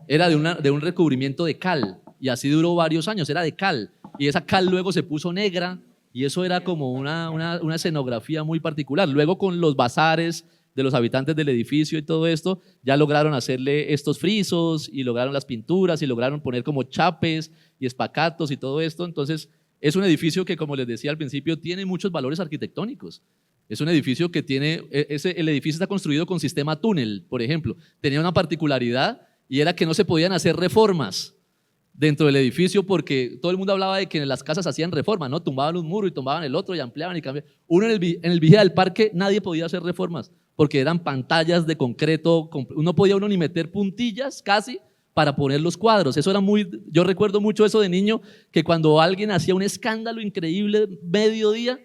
era de un recubrimiento de cal, y así duró varios años, era de cal, y esa cal luego se puso negra, y eso era como una escenografía muy particular. Luego con los bazares de los habitantes del edificio y todo esto, ya lograron hacerle estos frisos, y lograron las pinturas, y lograron poner como chapes y espacatos y todo esto. Entonces es un edificio que, como les decía al principio, tiene muchos valores arquitectónicos. Es un edificio que tiene, el edificio está construido con sistema túnel, por ejemplo. Tenía una particularidad y era que no se podían hacer reformas dentro del edificio porque todo el mundo hablaba de que en las casas hacían reformas, ¿no? Tumbaban un muro y tumbaban el otro y ampliaban y cambiaban. Uno en el Vigía del Parque nadie podía hacer reformas porque eran pantallas de concreto, no podía uno ni meter puntillas casi para poner los cuadros. Eso era yo recuerdo mucho eso de niño, que cuando alguien hacía un escándalo increíble mediodía,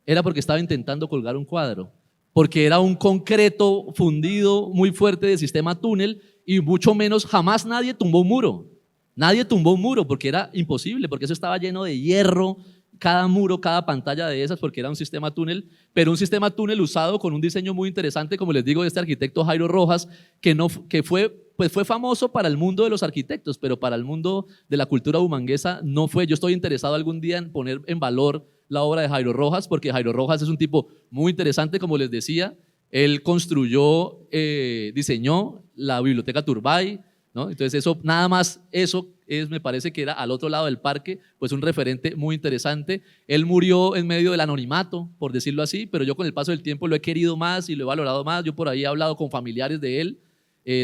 era porque estaba intentando colgar un cuadro, porque era un concreto fundido muy fuerte de sistema túnel y mucho menos, jamás nadie tumbó un muro. Nadie tumbó un muro porque era imposible, porque eso estaba lleno de hierro, cada muro, cada pantalla de esas, porque era un sistema túnel, pero un sistema túnel usado con un diseño muy interesante, como les digo, de este arquitecto Jairo Rojas, que fue famoso para el mundo de los arquitectos, pero para el mundo de la cultura bumanguesa no fue. Yo estoy interesado algún día en poner en valor la obra de Jairo Rojas, porque Jairo Rojas es un tipo muy interesante, como les decía. Él construyó, diseñó la Biblioteca Turbay, ¿no? Entonces eso, nada más eso me parece que era al otro lado del parque, pues un referente muy interesante. Él murió en medio del anonimato, por decirlo así, pero yo con el paso del tiempo lo he querido más y lo he valorado más. Yo por ahí he hablado con familiares de él,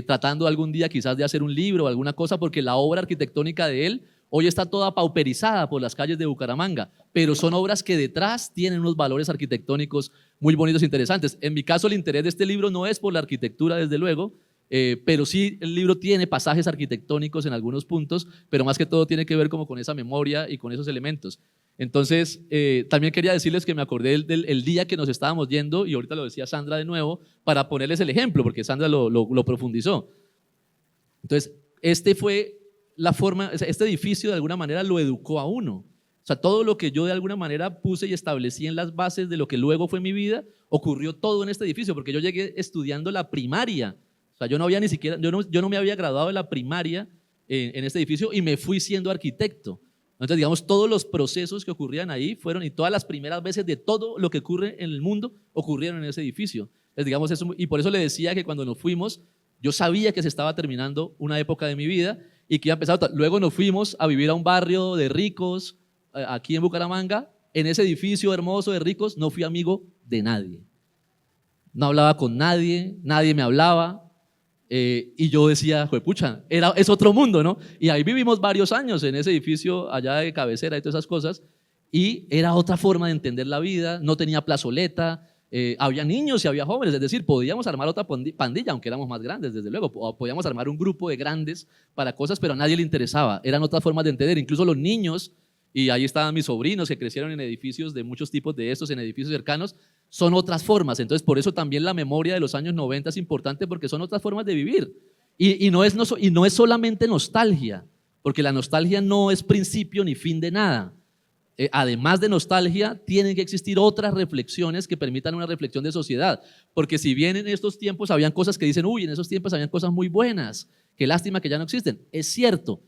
tratando algún día quizás de hacer un libro o alguna cosa, porque la obra arquitectónica de él hoy está toda pauperizada por las calles de Bucaramanga, pero son obras que detrás tienen unos valores arquitectónicos muy bonitos e interesantes. En mi caso, el interés de este libro no es por la arquitectura, desde luego, pero sí el libro tiene pasajes arquitectónicos en algunos puntos, pero más que todo tiene que ver como con esa memoria y con esos elementos. Entonces, también quería decirles que me acordé del día que nos estábamos yendo, y ahorita lo decía Sandra de nuevo, para ponerles el ejemplo, porque Sandra lo profundizó. Entonces, este edificio de alguna manera lo educó a uno. O sea, todo lo que yo de alguna manera puse y establecí en las bases de lo que luego fue mi vida, ocurrió todo en este edificio, porque yo llegué estudiando la primaria. O sea, yo no me había graduado de la primaria en este edificio y me fui siendo arquitecto. Entonces, digamos, todos los procesos que ocurrían ahí y todas las primeras veces de todo lo que ocurre en el mundo ocurrieron en ese edificio. Entonces, digamos, y por eso le decía que cuando nos fuimos, yo sabía que se estaba terminando una época de mi vida y que iba a empezar otra. Luego nos fuimos a vivir a un barrio de ricos, aquí en Bucaramanga. En ese edificio hermoso de ricos no fui amigo de nadie. No hablaba con nadie, nadie me hablaba. Y yo decía, juepucha, es otro mundo, ¿no? Y ahí vivimos varios años en ese edificio allá de cabecera y todas esas cosas, y era otra forma de entender la vida. No tenía plazoleta, había niños y había jóvenes, es decir, podíamos armar otra pandilla, aunque éramos más grandes, desde luego, podíamos armar un grupo de grandes para cosas, pero a nadie le interesaba, eran otras formas de entender, incluso los niños, y ahí estaban mis sobrinos que crecieron en edificios de muchos tipos de estos, en edificios cercanos, son otras formas, entonces por eso también la memoria de los años 90 es importante, porque son otras formas de vivir, y no es solamente nostalgia, porque la nostalgia no es principio ni fin de nada. Además de nostalgia, tienen que existir otras reflexiones que permitan una reflexión de sociedad, porque si bien en estos tiempos habían cosas que dicen, uy, en esos tiempos habían cosas muy buenas, qué lástima que ya no existen, es cierto,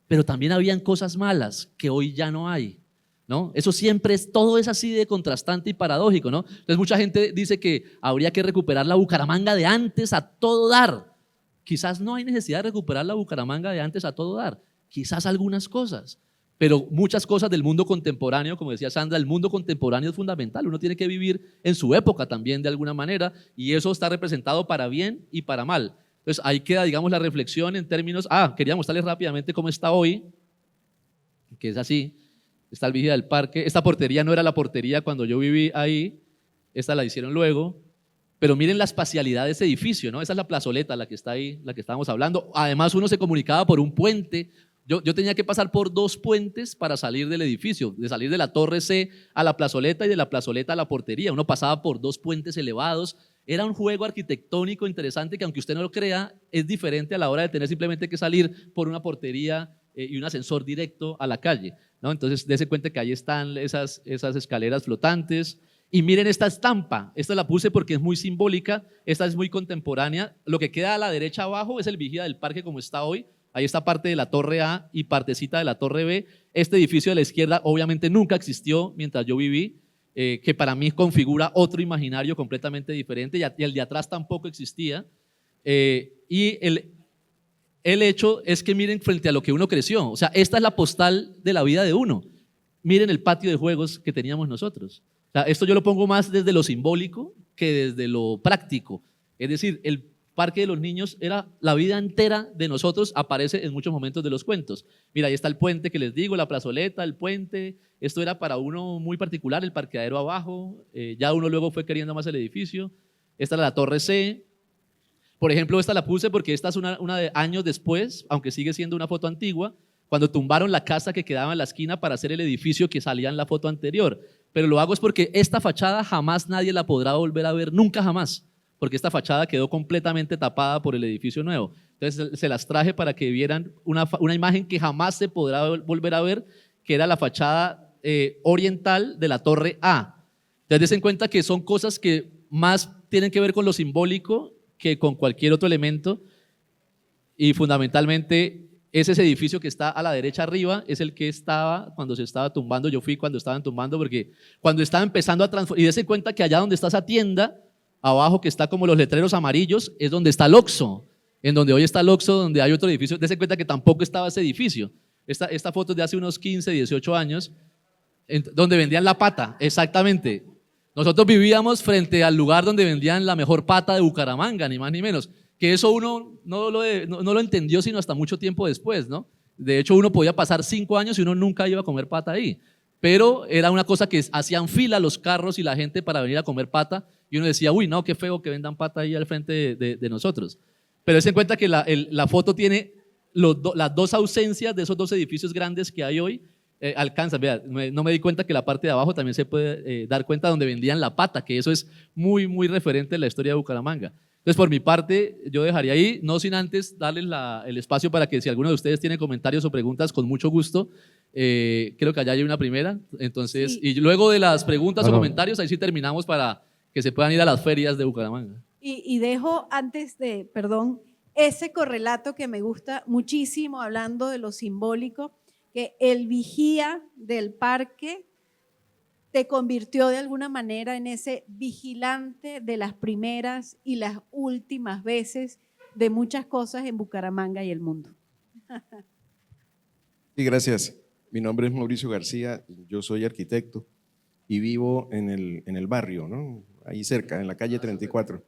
pero también habían cosas malas que hoy ya no hay, ¿no? Eso siempre todo es así de contrastante y paradójico, ¿no? Entonces mucha gente dice que habría que recuperar la Bucaramanga de antes a todo dar. Quizás no hay necesidad de recuperar la Bucaramanga de antes a todo dar, quizás algunas cosas, pero muchas cosas del mundo contemporáneo, como decía Sandra, el mundo contemporáneo es fundamental, uno tiene que vivir en su época también de alguna manera, y eso está representado para bien y para mal. Entonces ahí queda, digamos, la reflexión en términos, quería mostrarles rápidamente cómo está hoy, que es así, está el Vigía del Parque, esta portería no era la portería cuando yo viví ahí, esta la hicieron luego, pero miren la espacialidad de ese edificio, ¿no? Esa es la plazoleta, la que está ahí, la que estábamos hablando, además uno se comunicaba por un puente. Yo tenía que pasar por 2 puentes para salir del edificio, de salir de la Torre C a la plazoleta y de la plazoleta a la portería. Uno pasaba por 2 puentes elevados. Era un juego arquitectónico interesante que, aunque usted no lo crea, es diferente a la hora de tener simplemente que salir por una portería y un ascensor directo a la calle, ¿no? Entonces, dése cuenta que ahí están esas escaleras flotantes. Y miren esta estampa, esta la puse porque es muy simbólica, esta es muy contemporánea. Lo que queda a la derecha abajo es el Vigía del Parque como está hoy. Ahí está parte de la Torre A y partecita de la Torre B. Este edificio de la izquierda obviamente nunca existió mientras yo viví, que para mí configura otro imaginario completamente diferente, y el de atrás tampoco existía. Y el hecho es que miren frente a lo que uno creció, o sea, esta es la postal de la vida de uno. Miren el patio de juegos que teníamos nosotros. O sea, esto yo lo pongo más desde lo simbólico que desde lo práctico. Es decir, el Parque de los Niños era la vida entera de nosotros, aparece en muchos momentos de los cuentos. Mira, ahí está el puente que les digo, la plazoleta, el puente, esto era para uno muy particular, el parqueadero abajo, ya uno luego fue queriendo más el edificio. Esta era la Torre C. Por ejemplo, esta la puse porque esta es una de años después, aunque sigue siendo una foto antigua, cuando tumbaron la casa que quedaba en la esquina para hacer el edificio que salía en la foto anterior. Pero lo hago es porque esta fachada jamás nadie la podrá volver a ver, nunca jamás, porque esta fachada quedó completamente tapada por el edificio nuevo. Entonces se las traje para que vieran una imagen que jamás se podrá volver a ver, que era la fachada oriental de la Torre A. Entonces den cuenta que son cosas que más tienen que ver con lo simbólico que con cualquier otro elemento, y fundamentalmente ese edificio que está a la derecha arriba es el que estaba cuando se estaba tumbando. Yo fui cuando estaban tumbando, porque cuando estaba empezando a transformar, y dense cuenta que allá donde está esa tienda abajo, que está como los letreros amarillos, es donde está el Oxxo, en donde hoy está el Oxxo, donde hay otro edificio. Dense cuenta que tampoco estaba ese edificio. Esta foto es de hace unos 15, 18 años, donde vendían la pata, exactamente. Nosotros vivíamos frente al lugar donde vendían la mejor pata de Bucaramanga, ni más ni menos. Que eso uno no lo entendió sino hasta mucho tiempo después, ¿no? De hecho, uno podía pasar 5 años y uno nunca iba a comer pata ahí. Pero era una cosa que hacían fila los carros y la gente para venir a comer pata, y uno decía, uy, no, qué feo que vendan pata ahí al frente de nosotros. Pero se cuenta que la foto tiene las 2 ausencias de esos 2 edificios grandes que hay hoy. Alcanzan, vea, no me di cuenta que la parte de abajo también se puede dar cuenta donde vendían la pata, que eso es muy, muy referente en la historia de Bucaramanga. Entonces, por mi parte, yo dejaría ahí, no sin antes darles el espacio para que si alguno de ustedes tiene comentarios o preguntas, con mucho gusto. Creo que allá hay una primera, entonces, sí. Y luego de las preguntas o comentarios, ahí sí terminamos para que se puedan ir a las ferias de Bucaramanga. Y dejo antes de, perdón, ese correlato que me gusta muchísimo, hablando de lo simbólico, que el vigía del parque te convirtió de alguna manera en ese vigilante de las primeras y las últimas veces de muchas cosas en Bucaramanga y el mundo. Sí, gracias. Mi nombre es Mauricio García, yo soy arquitecto y vivo en el barrio, ¿no? Ahí cerca, en la calle 34.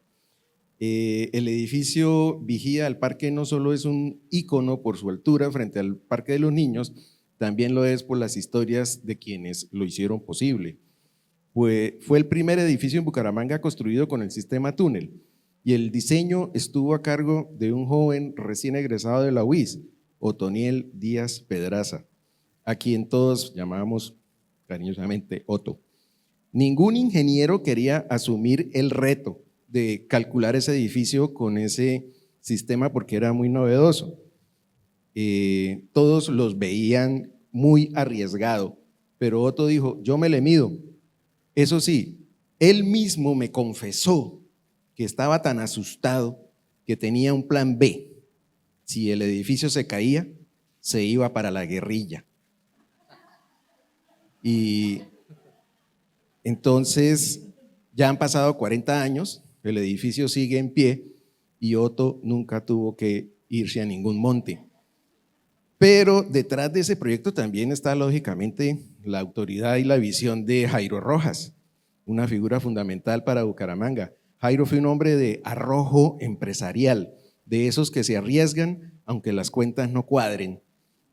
El edificio Vigía del Parque no solo es un ícono por su altura frente al Parque de los Niños, también lo es por las historias de quienes lo hicieron posible. fue el primer edificio en Bucaramanga construido con el sistema túnel y el diseño estuvo a cargo de un joven recién egresado de la UIS, Otoniel Díaz Pedraza, a quien todos llamábamos cariñosamente Otto. Ningún ingeniero quería asumir el reto de calcular ese edificio con ese sistema porque era muy novedoso. Todos los veían muy arriesgado, pero Otto dijo, yo me le mido. Eso sí, él mismo me confesó que estaba tan asustado que tenía un plan B. Si el edificio se caía, se iba para la guerrilla. Y entonces ya han pasado 40 años, el edificio sigue en pie y Otto nunca tuvo que irse a ningún monte. Pero detrás de ese proyecto también está lógicamente la autoridad y la visión de Jairo Rojas, una figura fundamental para Bucaramanga. Jairo fue un hombre de arrojo empresarial, de esos que se arriesgan aunque las cuentas no cuadren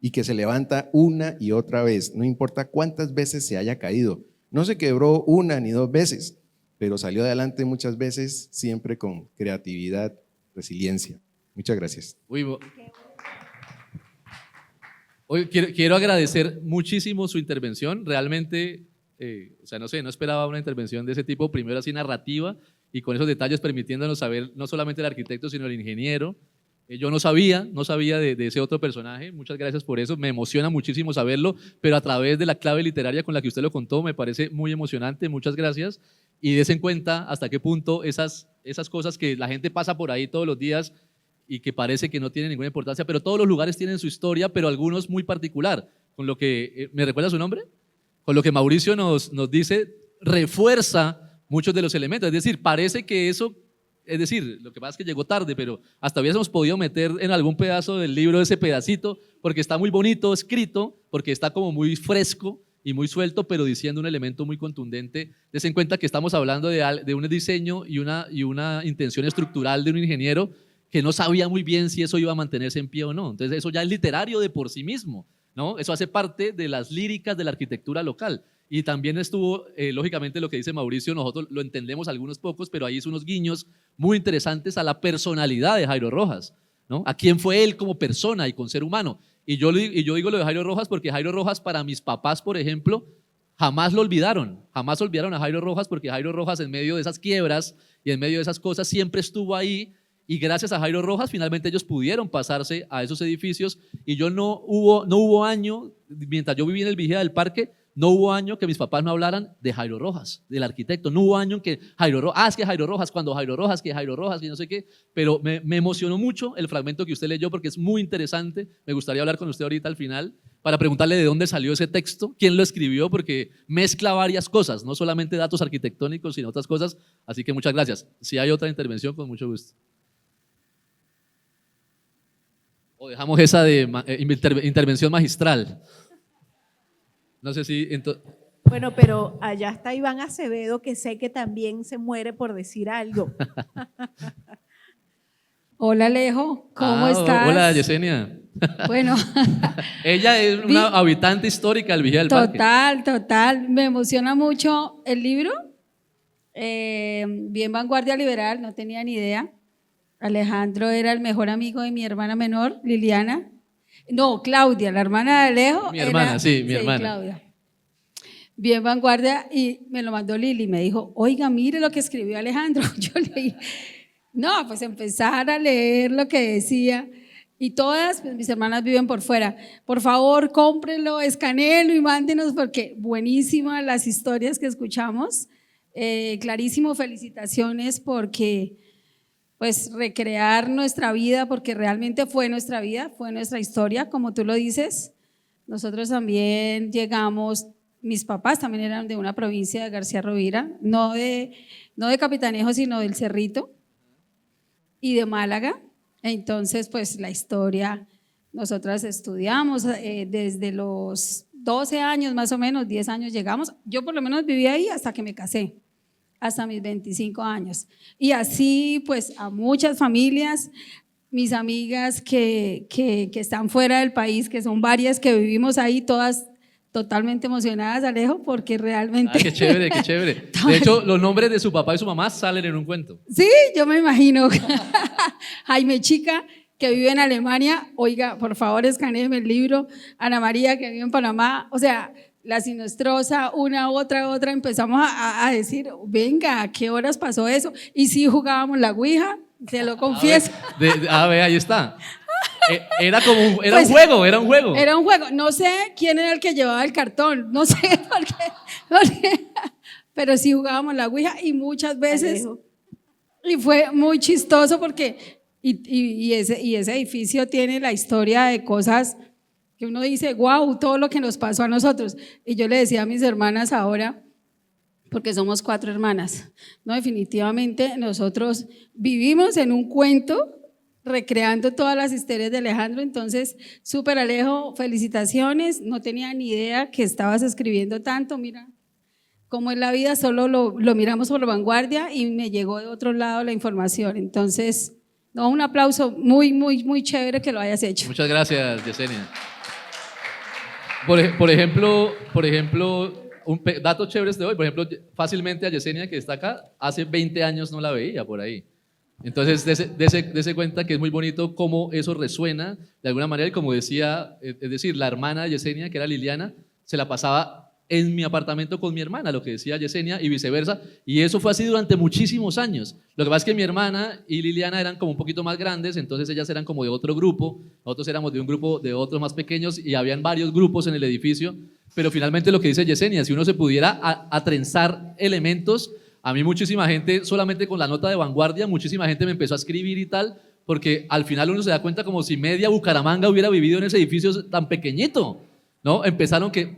y que se levanta una y otra vez, no importa cuántas veces se haya caído. No se quebró una ni dos veces, pero salió adelante muchas veces, siempre con creatividad, resiliencia. Muchas gracias. Hoy quiero agradecer muchísimo su intervención, realmente, no esperaba una intervención de ese tipo, primero así narrativa y con esos detalles permitiéndonos saber no solamente el arquitecto sino el ingeniero. Yo no sabía de ese otro personaje, muchas gracias por eso, me emociona muchísimo saberlo, pero a través de la clave literaria con la que usted lo contó me parece muy emocionante, muchas gracias y des en cuenta hasta qué punto esas cosas que la gente pasa por ahí todos los días y que parece que no tienen ninguna importancia, pero todos los lugares tienen su historia, pero algunos muy particular, con lo que, ¿me recuerda su nombre? Con lo que Mauricio nos dice, refuerza muchos de los elementos, es decir, parece que eso, es decir, lo que pasa es que llegó tarde, pero hasta hubiésemos podido meter en algún pedazo del libro ese pedacito, porque está muy bonito escrito, porque está como muy fresco y muy suelto, pero diciendo un elemento muy contundente. Des en cuenta que estamos hablando de un diseño y una intención estructural de un ingeniero que no sabía muy bien si eso iba a mantenerse en pie o no. Entonces eso ya es literario de por sí mismo, ¿no? Eso hace parte de las líricas de la arquitectura local. Y también estuvo, lógicamente, lo que dice Mauricio, nosotros lo entendemos algunos pocos, pero ahí hizo unos guiños muy interesantes a la personalidad de Jairo Rojas, ¿no? A quién fue él como persona y con ser humano. Y yo digo lo de Jairo Rojas porque Jairo Rojas, para mis papás, por ejemplo, jamás lo olvidaron, jamás olvidaron a Jairo Rojas, porque Jairo Rojas, en medio de esas quiebras y en medio de esas cosas, siempre estuvo ahí. Y gracias a Jairo Rojas finalmente ellos pudieron pasarse a esos edificios y no hubo año, mientras yo viví en el Vigía del Parque, no hubo año que mis papás no hablaran de Jairo Rojas, del arquitecto. No hubo año en que Jairo Rojas, que Jairo Rojas, cuando Jairo Rojas, que no sé qué, pero me emocionó mucho el fragmento que usted leyó porque es muy interesante. Me gustaría hablar con usted ahorita al final para preguntarle de dónde salió ese texto, quién lo escribió, porque mezcla varias cosas, no solamente datos arquitectónicos, sino otras cosas. Así que muchas gracias. Si hay otra intervención, con mucho gusto. O dejamos esa de intervención magistral. No sé si… Bueno, pero allá está Iván Acevedo, que sé que también se muere por decir algo. Hola Alejo, ¿cómo estás? Hola Yesenia. Bueno. Ella es una habitante histórica del Vigía del Parque. Total. Me emociona mucho el libro. Bien vanguardia liberal, no tenía ni idea. Alejandro era el mejor amigo de mi hermana menor, Liliana. No, Claudia, la hermana de Alejo. Mi hermana. Claudia. Bien vanguardia, y me lo mandó Lili, me dijo, oiga, mire lo que escribió Alejandro. Yo leí, no, pues empezar a leer lo que decía, y todas pues, mis hermanas viven por fuera. Por favor, cómprenlo, escanéenlo y mándenos, porque buenísimas las historias que escuchamos. Clarísimo, felicitaciones, porque pues recrear nuestra vida, porque realmente fue nuestra vida, fue nuestra historia, como tú lo dices. Nosotros también llegamos, mis papás también eran de una provincia de García Rovira, no de Capitanejo, sino del Cerrito y de Málaga. Entonces, pues la historia, nosotras estudiamos desde los 12 años más o menos, 10 años llegamos. Yo por lo menos viví ahí hasta que me casé, hasta mis 25 años. Y así pues a muchas familias, mis amigas que están fuera del país, que son varias que vivimos ahí, todas totalmente emocionadas, Alejo, porque realmente… Ah, qué chévere, qué chévere. De hecho, los nombres de su papá y su mamá salen en un cuento. Sí, yo me imagino. Jaime Chica, que vive en Alemania, oiga, por favor, escanéeme el libro. Ana María, que vive en Panamá, o sea, la sinostrosa, una, otra, empezamos a decir, venga, ¿a qué horas pasó eso? Y sí jugábamos la ouija, se lo confieso. A ver, ahí está. Era como Pues, un juego, era un juego. Era un juego, no sé quién era el que llevaba el cartón, no sé por qué, pero sí jugábamos la ouija y muchas veces… Alejo. Y fue muy chistoso porque ese edificio tiene la historia de cosas que uno dice, wow, todo lo que nos pasó a nosotros. Y yo le decía a mis hermanas ahora, porque somos 4 hermanas, no, definitivamente nosotros vivimos en un cuento recreando todas las historias de Alejandro. Entonces, súper Alejo, felicitaciones, no tenía ni idea que estabas escribiendo tanto, mira cómo es la vida, solo lo miramos por la vanguardia y me llegó de otro lado la información. Entonces, no, un aplauso muy, muy, muy chévere que lo hayas hecho. Muchas gracias, Yesenia. Por ejemplo, datos chéveres de hoy. Por ejemplo, fácilmente a Yesenia, que está acá, hace 20 años no la veía por ahí. Entonces, dese cuenta que es muy bonito cómo eso resuena de alguna manera. Y como decía, es decir, la hermana de Yesenia, que era Liliana, se la pasaba en mi apartamento con mi hermana, lo que decía Yesenia, y viceversa, y eso fue así durante muchísimos años. Lo que pasa es que mi hermana y Liliana eran como un poquito más grandes, entonces ellas eran como de otro grupo, nosotros éramos de un grupo de otros más pequeños, y habían varios grupos en el edificio, pero finalmente lo que dice Yesenia, si uno se pudiera atrenzar elementos, a mí muchísima gente, solamente con la nota de vanguardia, muchísima gente me empezó a escribir y tal, porque al final uno se da cuenta como si media Bucaramanga hubiera vivido en ese edificio tan pequeñito, ¿no?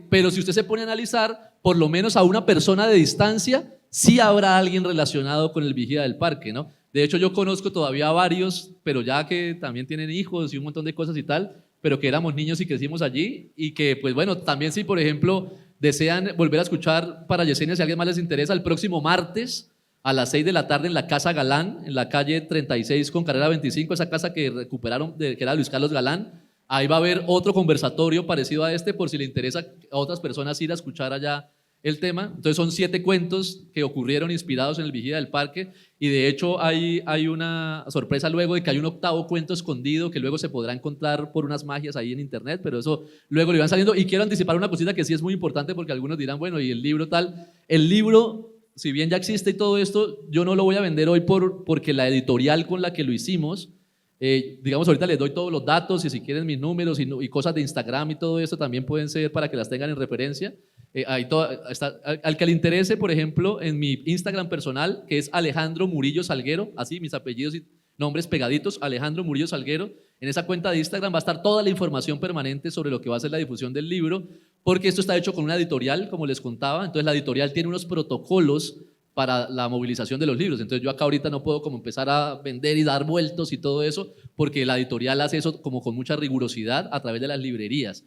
Pero si usted se pone a analizar, por lo menos a una persona de distancia, sí habrá alguien relacionado con el vigía del parque, ¿no? De hecho, yo conozco todavía a varios, pero ya que también tienen hijos y un montón de cosas y tal, pero que éramos niños y crecimos allí, y que, pues bueno, también si, por ejemplo, desean volver a escuchar para Yesenia, si a alguien más les interesa, el próximo martes a las 6 de la tarde en la Casa Galán, en la calle 36 con carrera 25, esa casa que recuperaron, que era Luis Carlos Galán. Ahí va a haber otro conversatorio parecido a este por si le interesa a otras personas ir a escuchar allá el tema. Entonces son 7 cuentos que ocurrieron inspirados en el vigía del parque, y de hecho hay una sorpresa luego de que hay un 8º cuento escondido que luego se podrá encontrar por unas magias ahí en internet, pero eso luego le van saliendo. Y quiero anticipar una cosita que sí es muy importante, porque algunos dirán, bueno, ¿y el libro tal? El libro, si bien ya existe y todo esto, yo no lo voy a vender hoy porque la editorial con la que lo hicimos, digamos, ahorita les doy todos los datos, y si quieren mis números y cosas de Instagram y todo esto también pueden ser para que las tengan en referencia. Al que le interese, por ejemplo, en mi Instagram personal, que es Alejandro Murillo Salguero, así mis apellidos y nombres pegaditos, Alejandro Murillo Salguero, en esa cuenta de Instagram va a estar toda la información permanente sobre lo que va a ser la difusión del libro, porque esto está hecho con una editorial, como les contaba. Entonces la editorial tiene unos protocolos para la movilización de los libros. Entonces yo acá ahorita no puedo como empezar a vender y dar vueltos y todo eso, porque la editorial hace eso como con mucha rigurosidad a través de las librerías.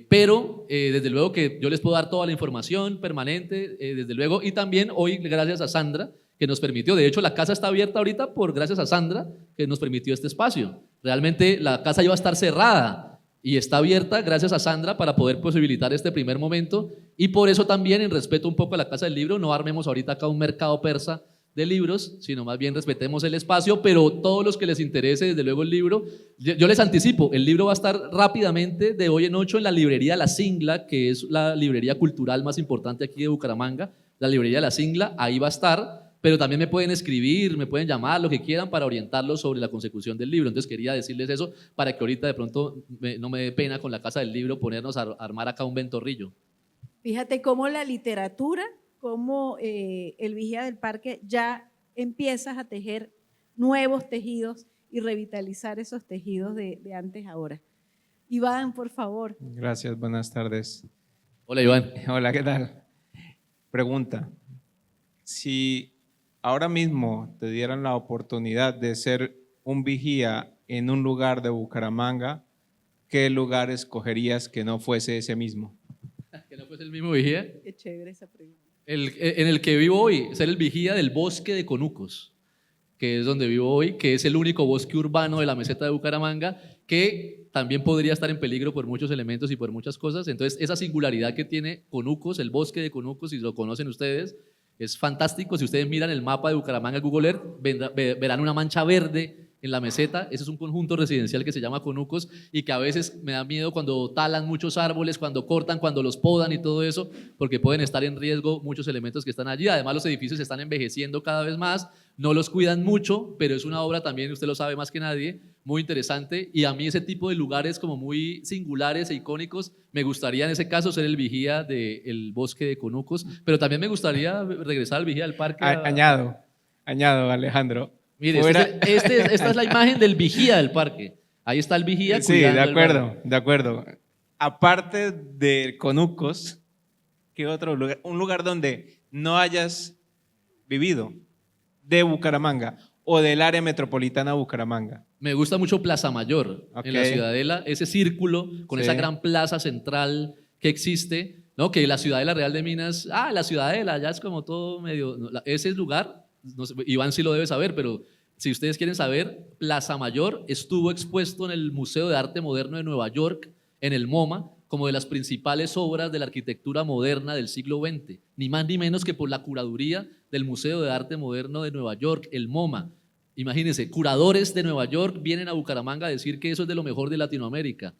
Pero desde luego que yo les puedo dar toda la información permanente, desde luego, y también hoy gracias a Sandra que nos permitió, de hecho la casa está abierta ahorita gracias a Sandra que nos permitió este espacio. Realmente la casa iba a estar cerrada y está abierta gracias a Sandra para poder posibilitar este primer momento, y por eso también, en respeto un poco a la Casa del Libro, no armemos ahorita acá un mercado persa de libros, sino más bien respetemos el espacio. Pero todos los que les interese, desde luego el libro, yo les anticipo, el libro va a estar rápidamente de hoy en 8 en la librería La Singla, que es la librería cultural más importante aquí de Bucaramanga, la librería La Singla, ahí va a estar. Pero también me pueden escribir, me pueden llamar, lo que quieran para orientarlos sobre la consecución del libro. Entonces quería decirles eso para que ahorita de pronto no me dé pena con la Casa del Libro ponernos a armar acá un ventorrillo. Fíjate cómo la literatura, cómo el vigía del parque ya empiezas a tejer nuevos tejidos y revitalizar esos tejidos de antes a ahora. Iván, por favor. Gracias, buenas tardes. Hola, Iván. Hola, ¿qué tal? Pregunta, si ahora mismo te dieran la oportunidad de ser un vigía en un lugar de Bucaramanga, ¿qué lugar escogerías que no fuese ese mismo? ¿Que no fuese el mismo vigía? Qué chévere esa pregunta. En el que vivo hoy, ser el vigía del bosque de Conucos. que es donde vivo hoy, que es el único bosque urbano de la meseta de Bucaramanga, que también podría estar en peligro por muchos elementos y por muchas cosas. Entonces, esa singularidad que tiene Conucos, el bosque de Conucos, si lo conocen ustedes, es fantástico. Si ustedes miran el mapa de Bucaramanga en Google Earth, verán una mancha verde en la meseta. Ese es un conjunto residencial que se llama Conucos y que a veces me da miedo cuando talan muchos árboles, cuando cortan, cuando los podan y todo eso, porque pueden estar en riesgo muchos elementos que están allí. Además, los edificios se están envejeciendo cada vez más, no los cuidan mucho, pero es una obra también, usted lo sabe más que nadie, muy interesante, y a mí ese tipo de lugares como muy singulares e icónicos, me gustaría en ese caso ser el vigía del bosque de Conucos, pero también me gustaría regresar al vigía del parque. Añado, Alejandro. Mire, Fuera- esta es la imagen del vigía del parque. Ahí está el vigía Sí, cuidando de el acuerdo, parque. de acuerdo. Aparte de Conucos, ¿qué otro lugar? Un lugar donde no hayas vivido de Bucaramanga o del área metropolitana de Bucaramanga. Me gusta mucho Plaza Mayor Ok. en la Ciudadela, ese círculo con Sí. esa gran plaza central que existe, ¿no? Que la Ciudadela Real de Minas, la Ciudadela, ya es como todo medio, no, ese lugar, no sé, Iván sí lo debe saber, pero si ustedes quieren saber, Plaza Mayor estuvo expuesto en el Museo de Arte Moderno de Nueva York, en el MoMA, como de las principales obras de la arquitectura moderna del siglo XX, ni más ni menos que por la curaduría del Museo de Arte Moderno de Nueva York, el MoMA. Imagínense, curadores de Nueva York vienen a Bucaramanga a decir que eso es de lo mejor de Latinoamérica.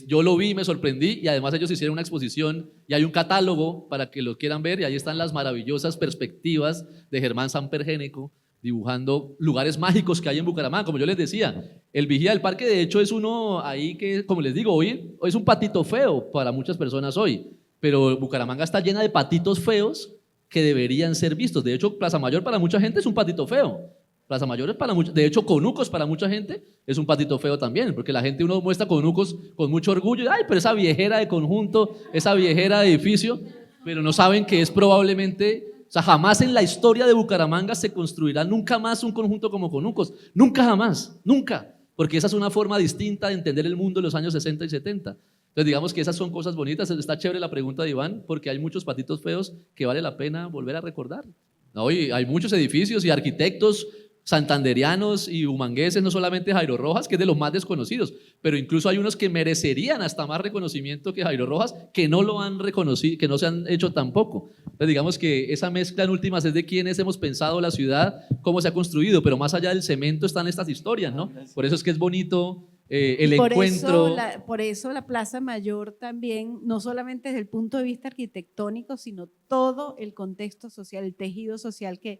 Yo lo vi, me sorprendí y además ellos hicieron una exposición y hay un catálogo para que lo quieran ver y ahí están las maravillosas perspectivas de Germán Sampergénico dibujando lugares mágicos que hay en Bucaramanga. Como yo les decía, el vigía del parque de hecho es uno ahí que, como les digo, hoy es un patito feo para muchas personas hoy, pero Bucaramanga está llena de patitos feos que deberían ser vistos. De hecho, Plaza Mayor para mucha gente es un patito feo. Plaza Mayor es para muchos, de hecho Conucos para mucha gente es un patito feo también, porque la gente uno muestra Conucos con mucho orgullo, ay, pero esa viejera de conjunto, esa viejera de edificio, pero no saben que es probablemente, o sea, jamás en la historia de Bucaramanga se construirá nunca más un conjunto como Conucos, nunca jamás, nunca, porque esa es una forma distinta de entender el mundo en los años 60 y 70. Entonces digamos que esas son cosas bonitas, está chévere la pregunta de Iván, porque hay muchos patitos feos que vale la pena volver a recordar. No, y hay muchos edificios y arquitectos santanderianos y humangueses, no solamente Jairo Rojas, que es de los más desconocidos, pero incluso hay unos que merecerían hasta más reconocimiento que Jairo Rojas, que no lo han reconocido, que no se han hecho tampoco. Entonces digamos que esa mezcla en últimas es de quienes hemos pensado la ciudad, cómo se ha construido, pero más allá del cemento están estas historias, ¿no? Por eso es que es bonito el encuentro. Por eso la Plaza Mayor también, no solamente desde el punto de vista arquitectónico, sino todo el contexto social, el tejido social que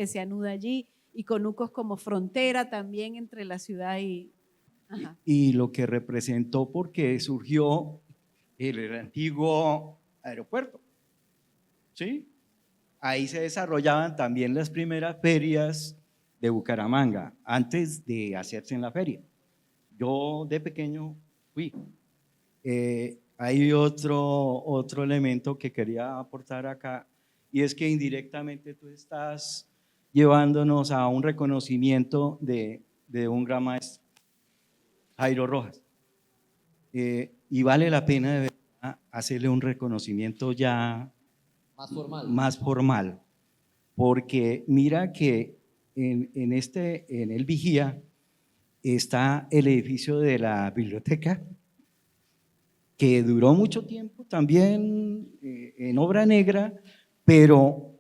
se anuda allí, y Conucos como frontera también entre la ciudad y… Ajá. Y lo que representó porque surgió el antiguo aeropuerto, ¿sí? Ahí se desarrollaban también las primeras ferias de Bucaramanga, antes de hacerse en la feria. Yo de pequeño fui. Hay otro elemento que quería aportar acá, y es que indirectamente tú estás llevándonos a un reconocimiento de un gran maestro, Jairo Rojas. Y vale la pena de verdad hacerle un reconocimiento ya más formal, porque mira que en el Vigía está el edificio de la biblioteca, que duró mucho tiempo también en obra negra, pero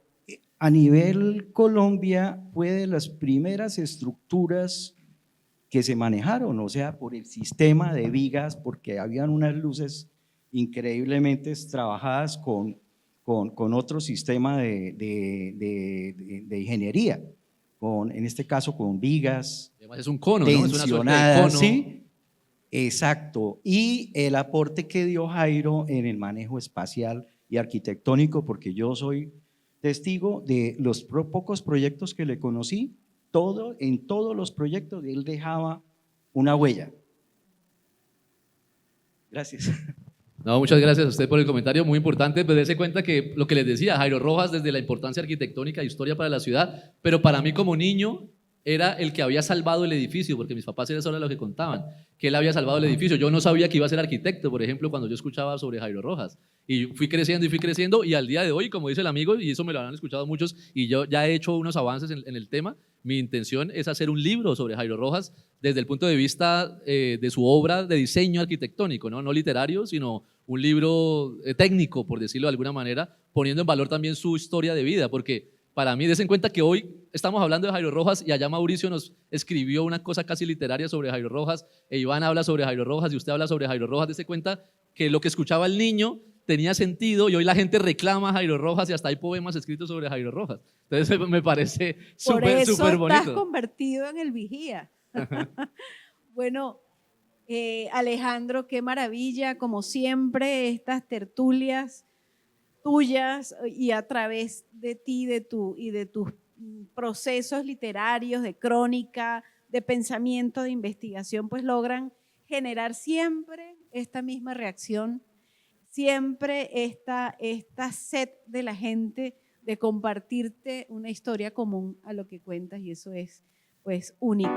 a nivel Colombia fue de las primeras estructuras que se manejaron, o sea, por el sistema de vigas, porque habían unas luces increíblemente trabajadas con otro sistema de ingeniería, en este caso con vigas. Además es un cono, ¿no? Es una suerte de tensionadas, cono. ¿sí? Exacto, y el aporte que dio Jairo en el manejo espacial y arquitectónico, porque yo soy testigo de los pocos proyectos que le conocí, en todos los proyectos él dejaba una huella. Gracias. No, muchas gracias a usted por el comentario, muy importante, pero dése cuenta que lo que les decía, Jairo Rojas desde la importancia arquitectónica e historia para la ciudad, pero para mí como niño era el que había salvado el edificio, porque mis papás era solo lo que contaban, que él había salvado el edificio. Yo no sabía que iba a ser arquitecto, por ejemplo, cuando yo escuchaba sobre Jairo Rojas. Y fui creciendo y al día de hoy, como dice el amigo, y eso me lo han escuchado muchos, y yo ya he hecho unos avances en el tema, Mi intención es hacer un libro sobre Jairo Rojas desde el punto de vista de su obra de diseño arquitectónico, ¿no? No literario, sino un libro técnico, por decirlo de alguna manera, poniendo en valor también su historia de vida, porque para mí, des en cuenta que hoy estamos hablando de Jairo Rojas y allá Mauricio nos escribió una cosa casi literaria sobre Jairo Rojas, e Iván habla sobre Jairo Rojas y usted habla sobre Jairo Rojas. Des cuenta que lo que escuchaba el niño tenía sentido y hoy la gente reclama a Jairo Rojas y hasta hay poemas escritos sobre Jairo Rojas. Entonces me parece Por súper, eso súper estás bonito. convertido en el vigía. Bueno, Alejandro, qué maravilla, como siempre, estas tertulias tuyas y a través de ti y de tus procesos literarios, de crónica, de pensamiento, de investigación, pues logran generar siempre esta misma reacción, siempre esta sed de la gente de compartirte una historia común a lo que cuentas, y eso es pues único.